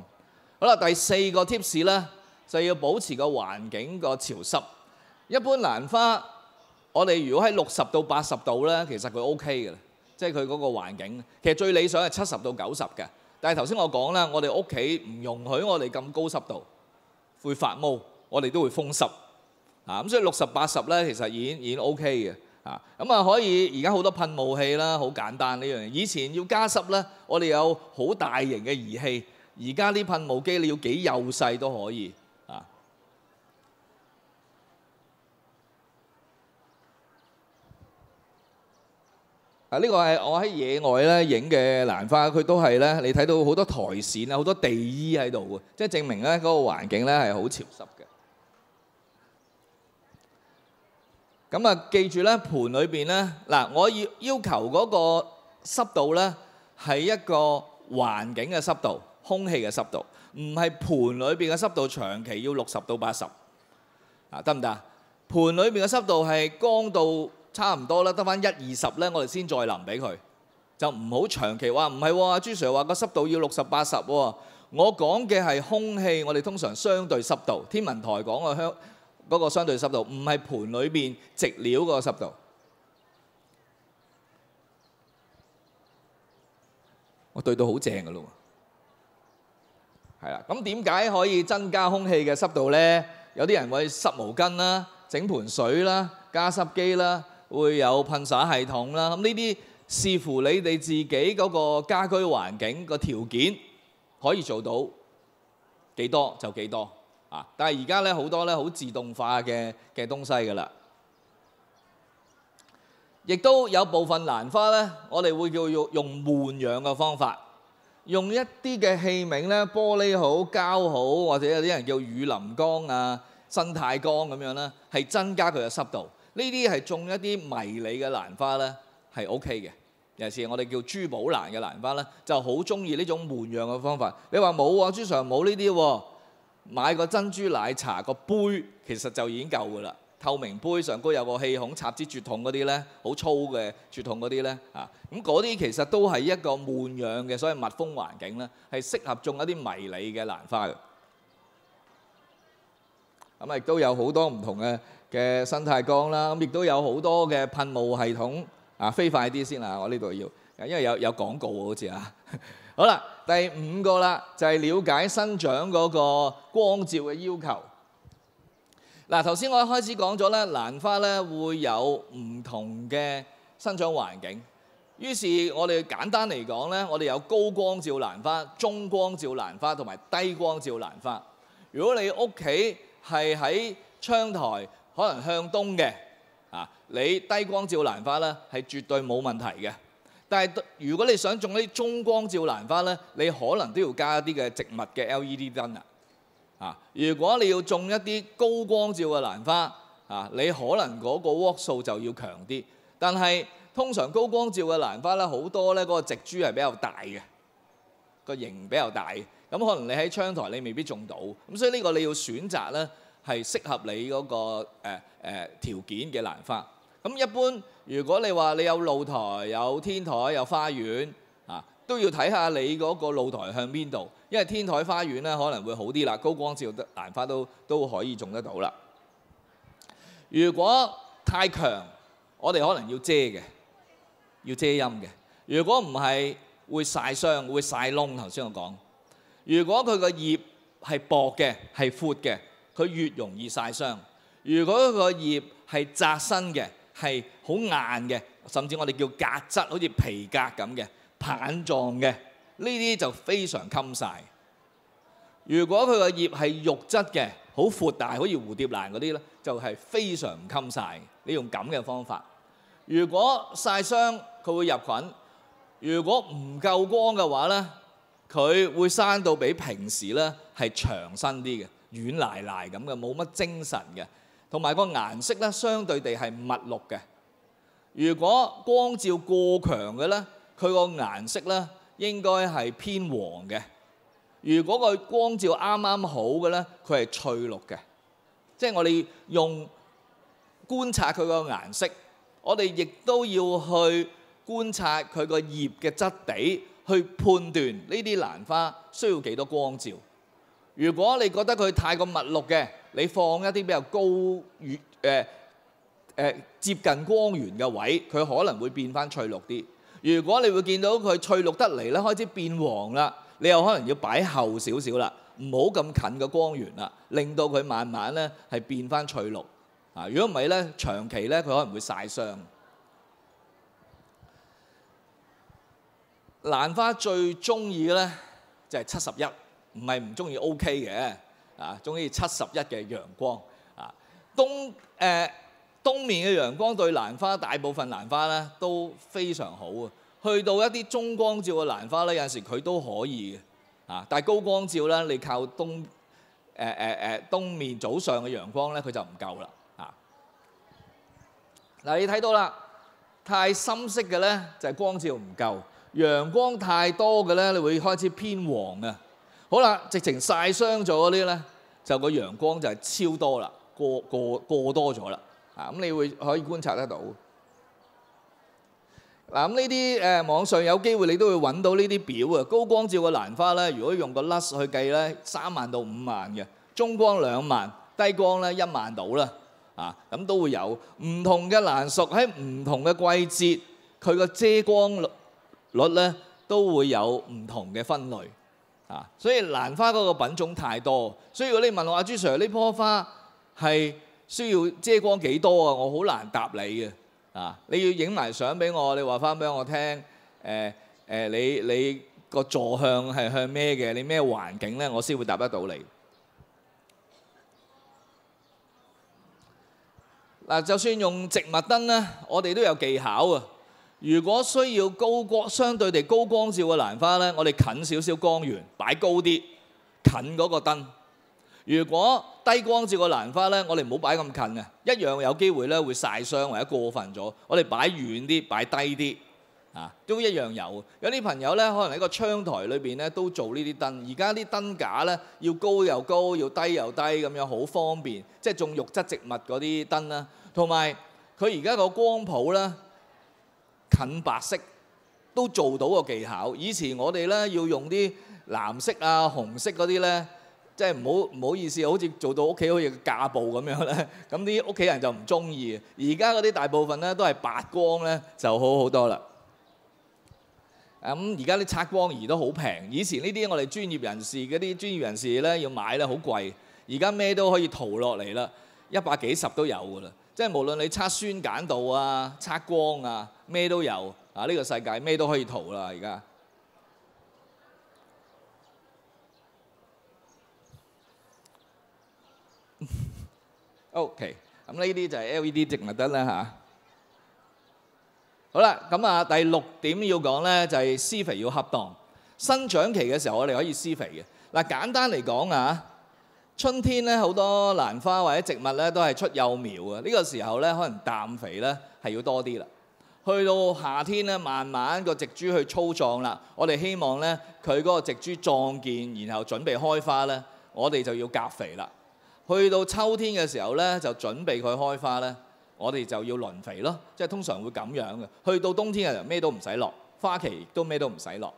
好啦，第四個 tips 咧就要保持個環境個潮濕。一般蘭花我哋如果喺60到80度咧，其實佢 OK 嘅。即係佢嗰個環境，其實最理想係70到90嘅。但係頭先我講啦，我哋屋企唔容許我哋咁高濕度，會發毛，我哋都會風濕。啊，咁所以60、80咧，其實已經 OK 嘅。啊，咁啊可以而家好多噴霧器啦，好簡單呢樣嘢。以前要加濕咧，我哋有好大型嘅儀器，而家啲噴霧機你要幾幼細都可以。呢個係我喺野外咧影嘅蘭花，佢都係咧，你睇到好多苔蘚啊，好多地衣喺度嘅，即係證明咧嗰個環境咧係好潮濕嘅。咁啊，記住咧，盤裏邊咧，嗱，我要求嗰個濕度咧係一個環境嘅濕度、空氣嘅濕度，唔係盤裏邊嘅濕度長期要60到80啊，得唔得？盤裏邊嘅濕度係乾到差唔多啦，得翻1-20咧，我哋先再淋俾佢，就唔好長期話唔係喎。朱 Sir 話個濕度要60、80喎，我講嘅係空氣，我哋通常相對濕度，天文台講嘅嗰個相對濕度，唔係盤裏邊植料嗰個濕度。我對到好正㗎咯喎，係啦。咁點解可以增加空氣嘅濕度咧？有啲人會濕毛巾啦。整盆水啦、加濕機啦，會有噴灑系統啦。咁呢啲視乎你哋自己嗰個家居環境個條件，可以做到幾多就幾多啊！但係而家咧好多咧好自動化嘅東西㗎啦，亦都有部分蘭花咧，我哋會叫用悶養嘅方法，用一啲嘅器皿咧，玻璃好、膠好，或者有啲人叫雨林缸啊、生態缸咁樣啦，係增加佢嘅濕度。呢啲係種一啲迷你嘅蘭花咧，係 OK 嘅。尤其是我哋叫珠寶蘭嘅蘭花咧，就好中意呢種悶養嘅方法。你話冇喎，朱 Sir 冇呢啲喎，買個珍珠奶茶個杯其實就已經夠㗎啦。透明杯上高有個氣孔插支絕筒嗰啲咧，好粗嘅絕筒嗰啲咧啊，咁嗰啲其實都係一個悶養嘅，所謂密封環境咧，係適合種一啲迷你嘅蘭花嘅。咁亦都有好多唔同嘅生態缸啦，咁亦都有好多嘅噴霧系統。啊，飛快啲先啦！我呢度要，因為有廣告喎，好似啊。好啦，第5個啦，就係了解生長嗰個光照嘅要求。嗱，頭先我一開始講咗咧，蘭花咧會有唔同嘅生長環境。於是我哋簡單嚟講咧，我哋有高光照蘭花、中光照蘭花同埋低光照蘭花。如果你屋企係喺窗台，可能向東嘅。你低光照蘭花咧係絕對冇問題嘅，但係如果你想種啲中光照蘭花咧，你可能都要加一啲嘅植物嘅 LED 燈啊！如果你要種一啲高光照嘅蘭花啊，你可能嗰個瓦數就要強啲。但係通常高光照嘅蘭花咧，好多咧嗰個植株係比較大嘅，個型比較大，咁可能你喺窗台你未必種到，咁所以呢個你要選擇咧係適合你嗰個條件嘅蘭花。咁一般，如果你話你有露台、有天台、有花園啊，都要睇下你嗰個露台向邊度，因為天台花園咧可能會好啲啦，高光照蘭花都可以種得到啦。如果太強，我哋可能要遮嘅，要遮陰嘅。如果唔係，會曬傷、會曬窿。頭先我講，如果佢個葉係薄嘅、係闊嘅，佢越容易曬傷。如果佢個葉係窄身嘅，係好硬嘅，甚至我哋叫革質，好似皮革咁嘅棒狀嘅，呢啲就非常襟曬。如果佢個葉係肉質嘅，好闊大，好似蝴蝶蘭嗰啲咧，就係非常唔襟曬。你用咁嘅方法。如果曬傷，佢會入菌；如果唔夠光嘅話咧，佢會生到比平時咧係長身啲嘅，軟賴賴咁嘅，冇乜精神嘅。同埋個顏色咧，相對地係墨綠嘅。如果光照過強嘅咧，佢個顏色咧應該係偏黃嘅。如果個光照啱啱好嘅咧，佢係翠綠嘅。即係我哋用觀察佢個顏色，我哋亦都要去觀察佢個葉嘅質地，去判斷呢啲蘭花需要幾多光照。如果你覺得佢太過墨綠嘅，你放一啲比較高接近光源嘅位，佢可能會變翻翠綠啲。如果你會見到佢翠綠得嚟咧，開始變黃啦，你又可能要擺後少少啦，唔好咁近個光源啦，令到佢慢慢咧係變翻翠綠。啊，如果唔係咧，長期咧佢可能會曬傷。蘭花最中意嘅咧就係71。唔係唔中意 OK 嘅，啊，中意71嘅陽光，啊，東面嘅陽光對蘭花大部分蘭花咧都非常好啊。去到一啲中光照嘅蘭花咧，有陣時佢都可以嘅，啊，但係高光照咧，你靠東面早上嘅陽光咧，佢就唔夠啦，啊，嗱你睇到啦，太深色嘅咧就係光照唔夠，陽光太多嘅咧，你會開始偏黃啊。好啦，直情曬傷咗嗰啲咧，就個陽光就係超多啦，過多咗啦，啊咁你會可以觀察得到。嗱咁呢啲網上有機會你都會揾到呢啲表啊，高光照嘅蘭花咧，如果用個 lux 去計咧，3萬到5萬嘅，中光2萬，低光咧1萬到啦，啊咁都會有唔同嘅蘭屬喺唔同嘅季節，佢個遮光率咧都會有唔同嘅分類。啊，所以蘭花嗰個品種太多，所以如果你問我阿朱 Sir 呢棵花係需要遮光幾多啊？我好難答你嘅。你要影埋相俾我，你話翻俾我聽，你個坐向係向咩嘅？你咩環境咧？我先會答得到你。就算用植物燈咧，我哋都有技巧啊。如果需要相對地高光照嘅蘭花咧，我哋近少少光源，擺高啲，近嗰個燈。如果低光照嘅蘭花咧，我哋唔好擺咁近啊，一樣有機會咧會曬傷或者過分咗。我哋擺遠啲，擺低啲。都一樣有。有啲朋友咧，可能喺個窗台裏邊咧都做呢啲燈。而家啲燈架咧要高又高，要低又低咁樣，好方便。即係種肉質植物嗰啲燈啦，同埋佢而家個光譜咧近白色都做到個技巧。以前我哋咧要用啲藍色啊、紅色嗰啲咧，即係唔好意思，好似做到屋企好似架步咁樣咧，咁啲屋企人就唔中意。而家嗰啲大部分咧都係白光咧，就好好多啦。而家啲測光儀都好平，以前呢啲我哋專業人士嗰啲專業人士咧要買咧好貴，而家咩都可以塗落嚟啦，100幾十都有噶啦，即係無論你測酸鹼度啊、測光啊，咩都有呢個世界咩都可以塗啦而家。OK， 咁呢啲就係 LED 植物燈啦嚇。好啦，咁第6點要講咧，就係施肥要恰當。生長期嘅時候，我哋可以施肥嘅。簡單嚟講春天咧好多蘭花或者植物咧都係出幼苗嘅。呢個時候咧，可能氮肥咧係要多啲啦。去到夏天咧，慢慢個植株去粗壯啦，我哋希望咧佢嗰個植株壯健，然後準備開花咧，我哋就要夾肥啦。去到秋天嘅時候咧，就準備佢開花咧。我哋就要輪肥咯，即係通常會咁樣嘅。去到冬天嘅時候，咩都唔使落，花期亦都咩都唔使落。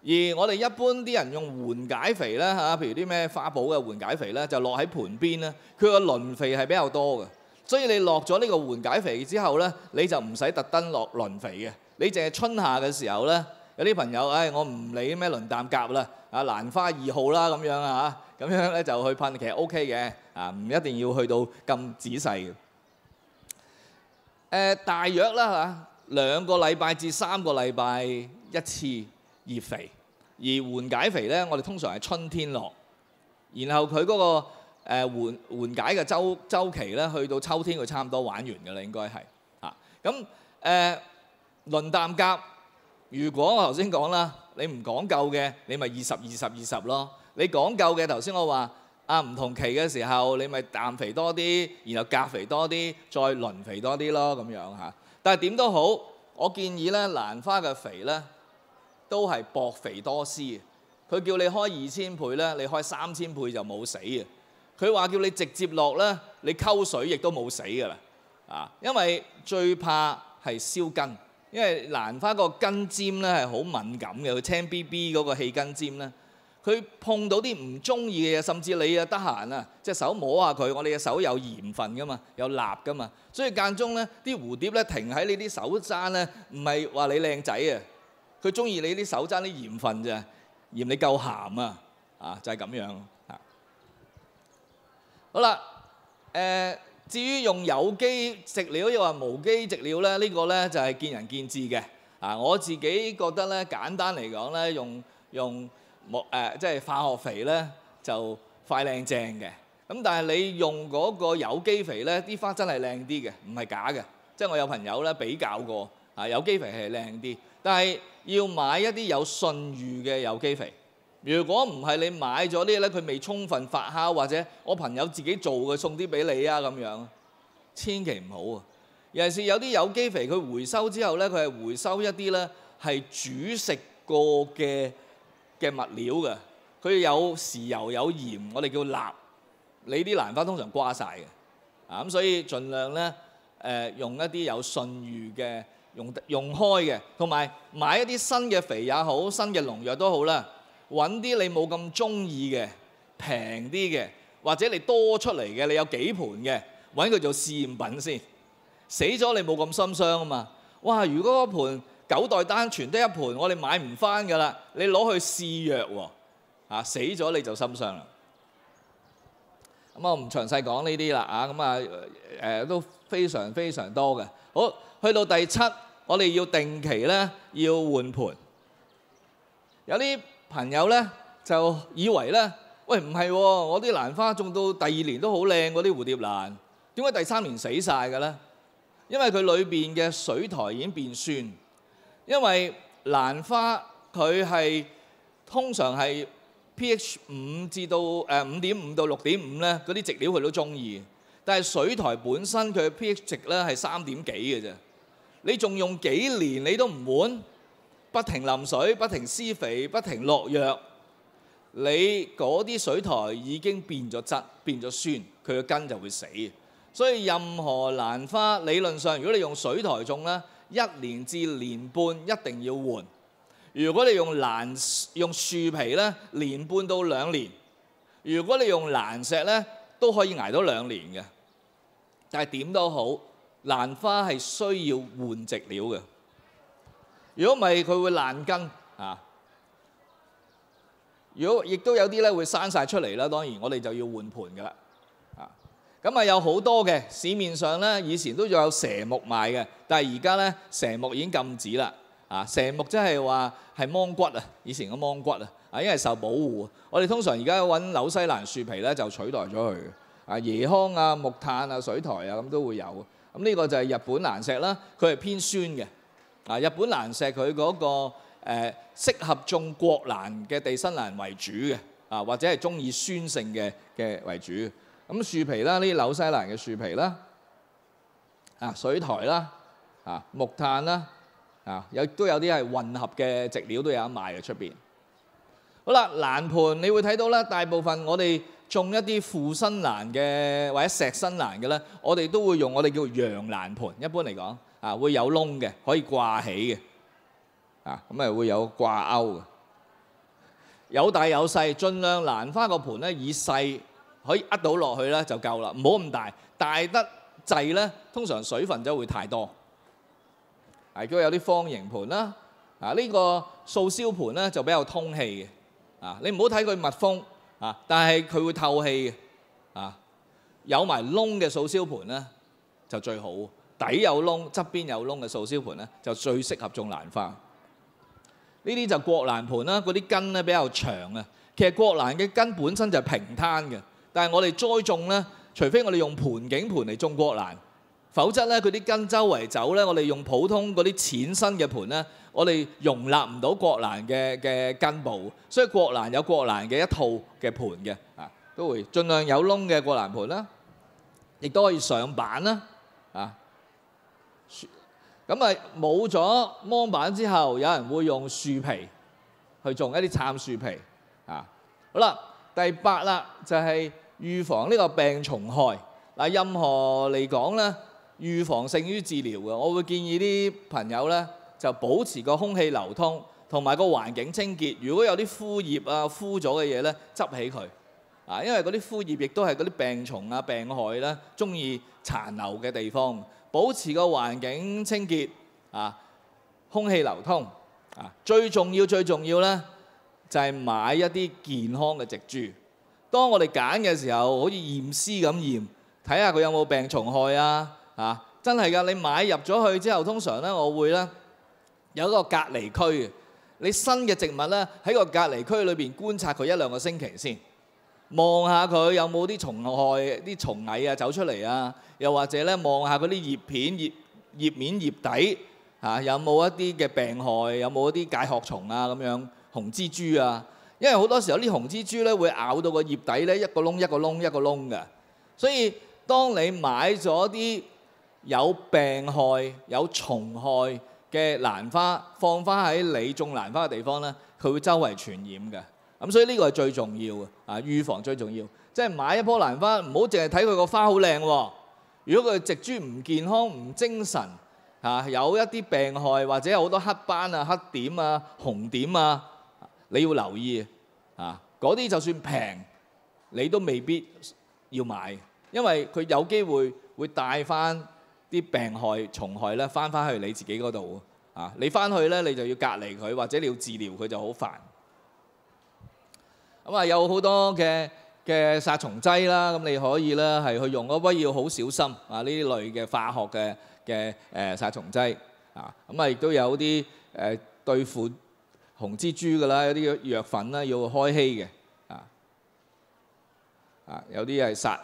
而我哋一般啲人用緩解肥咧譬如啲咩花寶嘅緩解肥咧，就落喺盤邊咧，佢個輪肥係比較多嘅。所以你落咗呢個緩解肥之後咧，你就唔使特登落輪肥嘅。你淨係春夏嘅時候咧，有啲朋友我唔理咩輪氮鉀啦，蘭花2號啦咁樣咁樣咧就去噴，其實 OK 嘅唔一定要去到咁仔細嘅。大約啦2個禮拜至3個禮拜一次熱肥，而緩解肥咧，我哋通常係春天落，然後佢嗰個緩解嘅週期咧，去到秋天佢差唔多玩完㗎啦，應該係咁輪氮鉀，如果我頭先講啦，你唔講究嘅，你咪20咯。你講究嘅，頭先我話。唔同期嘅時候，你咪氮肥多啲，然後鉀肥多啲，再輪肥多啲咯，咁樣嚇。但係點都好，我建議咧，蘭花嘅肥咧都係薄肥多施。佢叫你開2000倍咧，你開3000倍就冇死嘅。佢話叫你直接落咧，你溝水亦都冇死㗎啦。因為最怕係燒根，因為蘭花個根尖咧係好敏感嘅，佢青 BB 嗰個氣根尖咧。佢碰到啲唔中意嘅嘢，甚至你得閒隻手摸下佢，我哋嘅手有鹽分噶嘛，有蠟噶嘛，所以間中咧啲蝴蝶咧停喺你啲手踭咧，唔係話你靚仔佢中意你啲手踭啲鹽分咋，嫌你夠鹹就係咁樣好啦，至於用有機植料又話無機植料咧，呢個咧就係見仁見智嘅。我自己覺得咧，簡單嚟講咧，用即係化學肥咧就快靚正嘅。咁但係你用嗰個有機肥咧，啲花真係靚啲嘅，唔係假嘅。即係我有朋友咧比較過，有機肥係靚啲，但係要買一啲有信譽嘅有機肥。如果唔係你買咗啲咧，佢未充分發酵，或者我朋友自己做嘅送啲俾你咁樣，千祈唔好尤其是有啲有機肥，佢回收之後咧，佢係回收一啲咧係煮食過嘅物料嘅，佢有豉油有鹽，我哋叫鈉。你啲蘭花通常瓜晒嘅，咁所以盡量咧用一啲有信譽嘅，用開嘅，同埋買一啲新嘅肥也好，新嘅農藥都好啦，揾啲你冇咁中意嘅，平啲嘅，或者你多出嚟嘅，你有幾盤嘅，揾佢做試驗品先，死咗你冇咁心傷啊嘛。哇！如果嗰盤9袋單全得一盤，我哋買唔翻㗎啦。你攞去試藥喎，死咗你就心傷啦。我唔詳細講呢啲啦咁都非常非常多嘅。好，去到第7，我哋要定期咧要換盆。有啲朋友咧就以為咧，喂唔係喎，我啲蘭花種到第2年都好靚，嗰啲蝴蝶蘭，點解第3年死晒嘅咧？因為佢裏邊嘅水苔已經變酸。因為蘭花佢係通常係 pH 5至到5.5到6.5咧，嗰啲植料佢都中意。但係水苔本身佢嘅 pH 值咧係3點幾嘅啫。你仲用幾年你都唔換，不停淋水、不停施肥、不停落藥，你嗰啲水苔已經變咗質、變咗酸，佢嘅根就會死。所以任何蘭花理論上，如果你用水苔種咧，1年至1年半一定要換。如果你用樹皮咧，1年半到2年；如果你用蘭石咧，都可以捱到2年嘅。但係點都好，蘭花係需要換植料嘅。如果唔係，佢會爛根啊。如果亦都有啲咧會生晒出嚟啦，當然我哋就要換盆㗎啦。咁有好多嘅市面上咧，以前都仲有蛇木賣嘅，但係而家咧蛇木已經禁止啦。蛇木即係話係芒骨啊，以前嘅芒骨因為受保護。我哋通常而家揾紐西蘭樹皮咧就取代咗佢椰糠木炭水苔咁都會有。咁呢個就係日本蘭石啦，佢係偏酸嘅。日本蘭石佢嗰個適合種國蘭嘅地心蘭為主嘅，或者係中意酸性嘅為主。咁樹皮啦，呢啲紐西蘭嘅樹皮啦，水苔啦，木炭啦，都有啲係混合嘅植料都有得賣嘅出邊。好啦，蘭盆你會睇到啦，大部分我哋種一啲附生蘭嘅或者石生蘭嘅咧，我哋都會用我哋叫洋蘭盆。一般嚟講，會有窿嘅，可以掛起嘅，咁會有掛鈎嘅，有大有細，盡量蘭花個盆咧以細可以扼到落去咧就夠啦，唔好咁大，大得滯咧，通常水分就會太多。亦都有啲方形盆啦，呢個塑燒盆咧就比較通氣嘅，你唔好睇佢密封，但係佢會透氣嘅，有埋窿嘅塑燒盆咧就最好，底有窿、側邊有窿嘅塑燒盆咧就最適合種蘭花。呢啲就國蘭盆啦，嗰啲根咧比較長啊。其實國蘭嘅根本身就係平攤嘅，但係我哋栽種咧，除非我哋用盤景盆嚟種國蘭，否則咧佢啲根周圍走咧，我哋用普通嗰啲淺身嘅盆咧，我哋容納唔到國蘭嘅根部，所以國蘭有國蘭嘅一套嘅盆嘅，都會盡量有窿嘅國蘭盆啦，亦都可以上板啦，咁冇咗芒板之後，有人會用樹皮去種一啲杉樹皮。好啦，第8啦，就係預防呢個病蟲害。任何嚟講咧，預防勝於治療嘅。我會建議啲朋友咧就保持個空氣流通同埋個環境清潔。如果有啲枯葉枯咗嘅嘢咧，執起佢。因為嗰啲枯葉亦都係嗰啲病蟲病害咧，中意殘留嘅地方。保持個環境清潔空氣流通最重要咧就係買一啲健康嘅植株。當我哋揀嘅時候，好似驗屍咁驗，睇下佢有冇病蟲害真係㗎！你買入咗去之後，通常咧我會咧有一個隔離區嘅。你新嘅植物咧喺個隔離區裏邊觀察佢1-2個星期先，望下佢有冇啲蟲害、啲蟲蟻走出嚟又或者咧望下嗰啲葉片、葉面、葉底有冇一啲嘅病害，有冇一啲介殼蟲咁樣，紅蜘蛛因為好多時候啲紅蜘蛛咧會咬到個葉底咧一個窿一個窿一個窿嘅，所以當你買咗啲有病害、有蟲害嘅蘭花放翻喺你種蘭花嘅地方咧，佢會周圍傳染嘅。咁所以呢個係最重要嘅預防最重要。即係買一棵蘭花，唔好淨係睇佢個花好靚喎。如果佢植株唔健康、唔精神有一啲病害或者有好多黑斑黑點紅點你要留意嗰啲就算平，你都未必要買，因為佢有機會帶翻啲病害、蟲害咧翻去你自己嗰度你翻去咧你就要隔離佢，或者你要治療佢就好煩。有好多嘅嘅殺蟲劑啦，咁你可以咧係去用，不過要好小心啊！呢啲類嘅化學嘅殺蟲劑啊，咁啊亦都有啲對付紅蜘蛛㗎啦，有啲藥粉啦要開稀嘅有啲係殺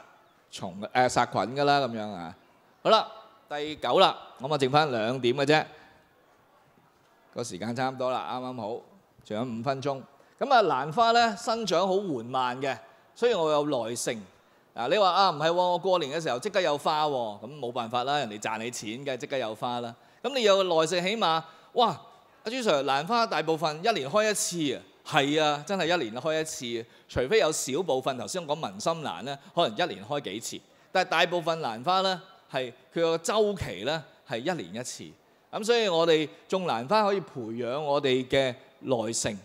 菌㗎啦咁樣啊。好啦，第9啦，我剩翻2點嘅啫，個時間差唔多啦，啱啱好，仲有5分鐘。咁啊，蘭花咧生長好緩慢嘅，所以我有耐性。你話唔係喎，我過年嘅時候即刻有花喎，咁冇辦法啦，人哋賺你錢嘅，即刻有花啦。咁你有耐性，起碼哇，阿朱 Sir， 蘭花大部分1年開一次啊，係啊，真係1年開一次，除非有少部分頭先我講文心蘭咧，可能1年開幾次，但係大部分蘭花咧係佢個週期咧係1年一次。咁所以我哋種蘭花可以培養我哋嘅耐性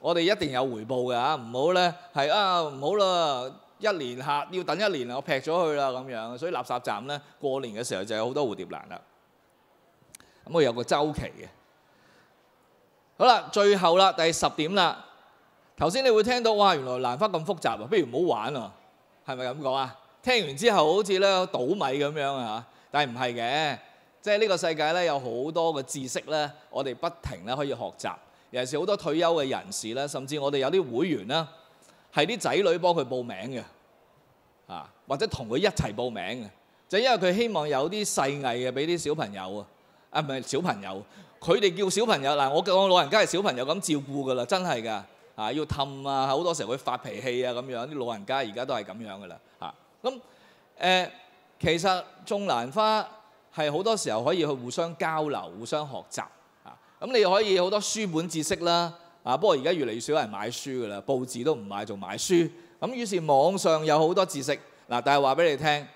我哋一定有回報㗎唔好咧係唔好啦，1年下要等1年我劈咗佢啦咁樣，所以垃圾站咧過年嘅時候就有好多蝴蝶蘭啦。咁我有個週期嘅。好啦，最後啦，第10點啦。頭先你會聽到哇，原來蘭花咁複雜啊，不如唔好玩啊，係咪咁講啊？聽完之後好似咧倒米咁樣啊，但係唔係嘅，即係呢個世界咧有好多嘅知識咧，我哋不停咧可以學習。尤其是好多退休嘅人士咧，甚至我哋有啲會員啦，係啲仔女幫佢報名嘅，或者同佢一齊報名嘅，就因為佢希望有啲細藝嘅俾啲小朋友唔係小朋友，佢哋叫小朋友嗱，我老人家係小朋友咁照顧㗎啦，真係㗎，要氹啊，好多時候會發脾氣啊咁樣，啲老人家而家都係咁樣㗎啦，咁其實種蘭花係好多時候可以去互相交流、互相學習。咁你可以好多書本知識啦，不過而家越嚟越少人買書㗎啦，報紙都唔買，仲買書。咁於是網上有好多知識，但係話俾你聽，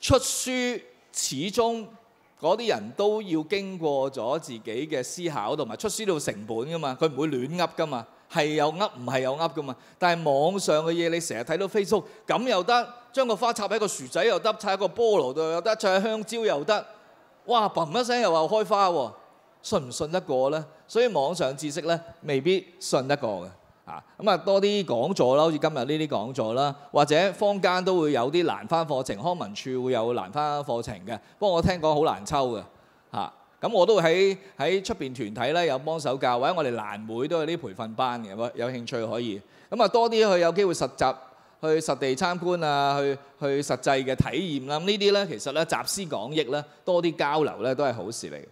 出書始終嗰啲人都要經過咗自己嘅思考，同埋出書都要成本㗎嘛，佢唔會亂噏㗎嘛，係有噏唔係有噏㗎嘛。但係網上嘅嘢你成日睇到 Facebook 咁又得，將個花插喺個薯仔又得，插喺個菠蘿度又得，插喺香蕉又得，哇砰一聲又話開花喎！信唔信得過呢？所以網上知識呢未必信得過嘅咁多啲講座啦，好似今日呢啲講座啦，或者坊間都會有啲蘭花課程，康文署會有蘭花課程嘅。不過我聽講好難抽嘅咁我都會喺出邊團體呢有幫手教，或者我哋蘭會都有啲培訓班嘅，有興趣可以多啲去有機會實習，去實地參觀啊，去實際嘅體驗啦。呢啲呢其實呢集思廣益呢，多啲交流呢都係好事嚟嘅。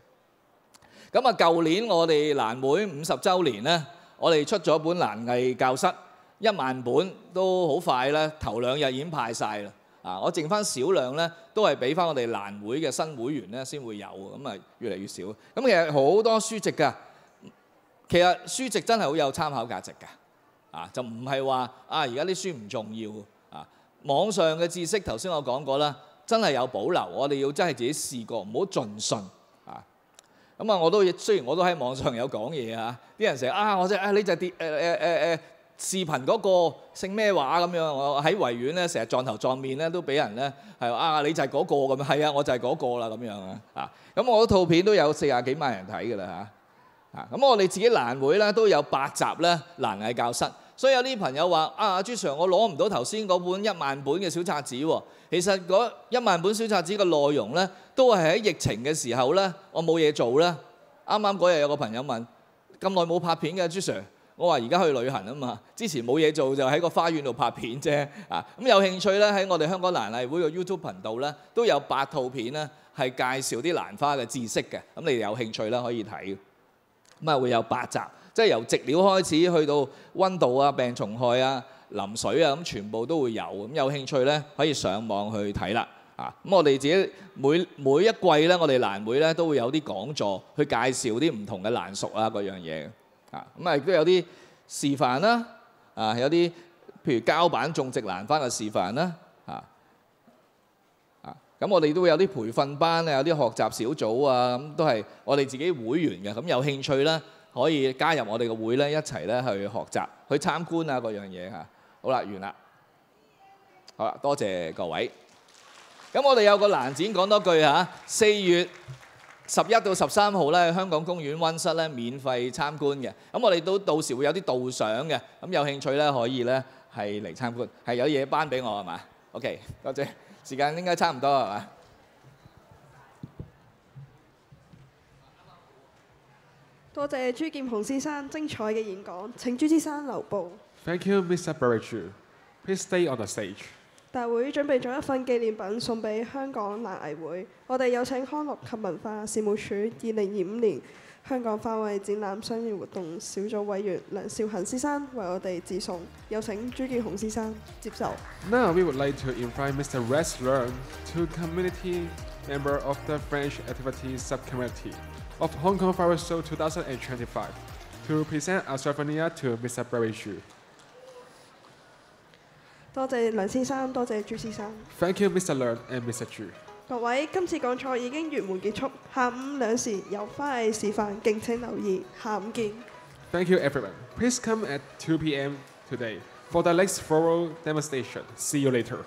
舊年我哋蘭會50週年咧，我哋出咗本蘭藝教室1萬本，都好快咧，頭2日已經派晒啦。我剩翻少量咧，都係俾翻我哋蘭會嘅新會員咧先會有，咁越嚟越少。其實好多書籍㗎，其實書籍真係好有參考價值㗎，就唔係話而家啲書唔重要網上嘅知識頭先我講過啦，真係有保留，我哋要真係自己試過，唔好盡信。我都雖然我都喺網上有講嘢啲人成日我即係你就係視頻嗰個姓咩話咁樣，我喺維園咧成日撞頭撞面咧都俾人咧係你就係嗰個咁樣，係我就係嗰個啦咁樣咁我套片都有40幾萬人睇㗎啦咁我哋自己蘭會咧都有8集咧蘭藝教室，所以有啲朋友話朱 Sir 我攞唔到頭先嗰本1萬本嘅小冊子喎。其實嗰1萬本小冊子嘅內容咧，都係喺疫情嘅時候咧，我冇嘢做咧。啱啱嗰日有個朋友問：咁耐冇拍片嘅朱 Sir， 我話而家去旅行啊嘛，之前冇嘢做就喺個花園度拍片啫。咁有興趣咧喺我哋香港蘭藝會嘅 YouTube 頻道咧，都有8套片咧係介紹啲蘭花嘅知識嘅。咁你哋有興趣咧可以睇。會有8集，即係由植料開始去到溫度啊、病蟲害啊、淋水啊，咁全部都會有。咁有興趣咧可以上網去睇啦。咁我哋自己每一季咧，我哋蘭會咧都會有啲講座去介紹啲唔同嘅蘭屬啊嗰樣嘢。亦都有啲示範啦。有啲譬如膠板種植蘭花嘅示範啦。咁我哋都會有啲培訓班啊，有啲學習小組啊，咁都係我哋自己會員嘅。咁有興趣咧，可以加入我哋嘅會咧，一齊咧去學習、去參觀啊嗰樣嘢嚇。好啦，完啦。好啦，多謝各位。咁我哋有個蘭展講多句嚇，4月11到13號咧，香港公園溫室咧免費參觀嘅。咁我哋都到時會有啲導賞嘅。咁有興趣咧可以咧係嚟參觀，係有嘢頒俾我係嘛 ？OK， 多謝。時間應該差唔多係嘛？多謝朱劍雄先生精彩嘅演講。請朱先生留步。 Thank you, Mr. Barry Chu. Please stay on the stage. 大會準備咗一份紀念品送俾香港蘭藝會。我哋有請康樂及文化事務署2025年香港花卉展覽商業活動小組委員梁兆恆先生為我哋致送。有請朱劍雄先生接受。 Now we would like to invite Mr. Rex Leung, to community member of the French Activities Subcommittee of Hong Kong Flower Show 2025, to present a souvenir to Mr. Barry Chu. 多謝梁先生，多謝朱先生。 Thank you, Mr. Leung and Mr. Chu. 各位，今次講座已經圓滿結束，下午2時有花藝示範，敬請留意。下午見。 Thank you, everyone. Please come at 2 p.m. today for the next floral demonstration. See you later.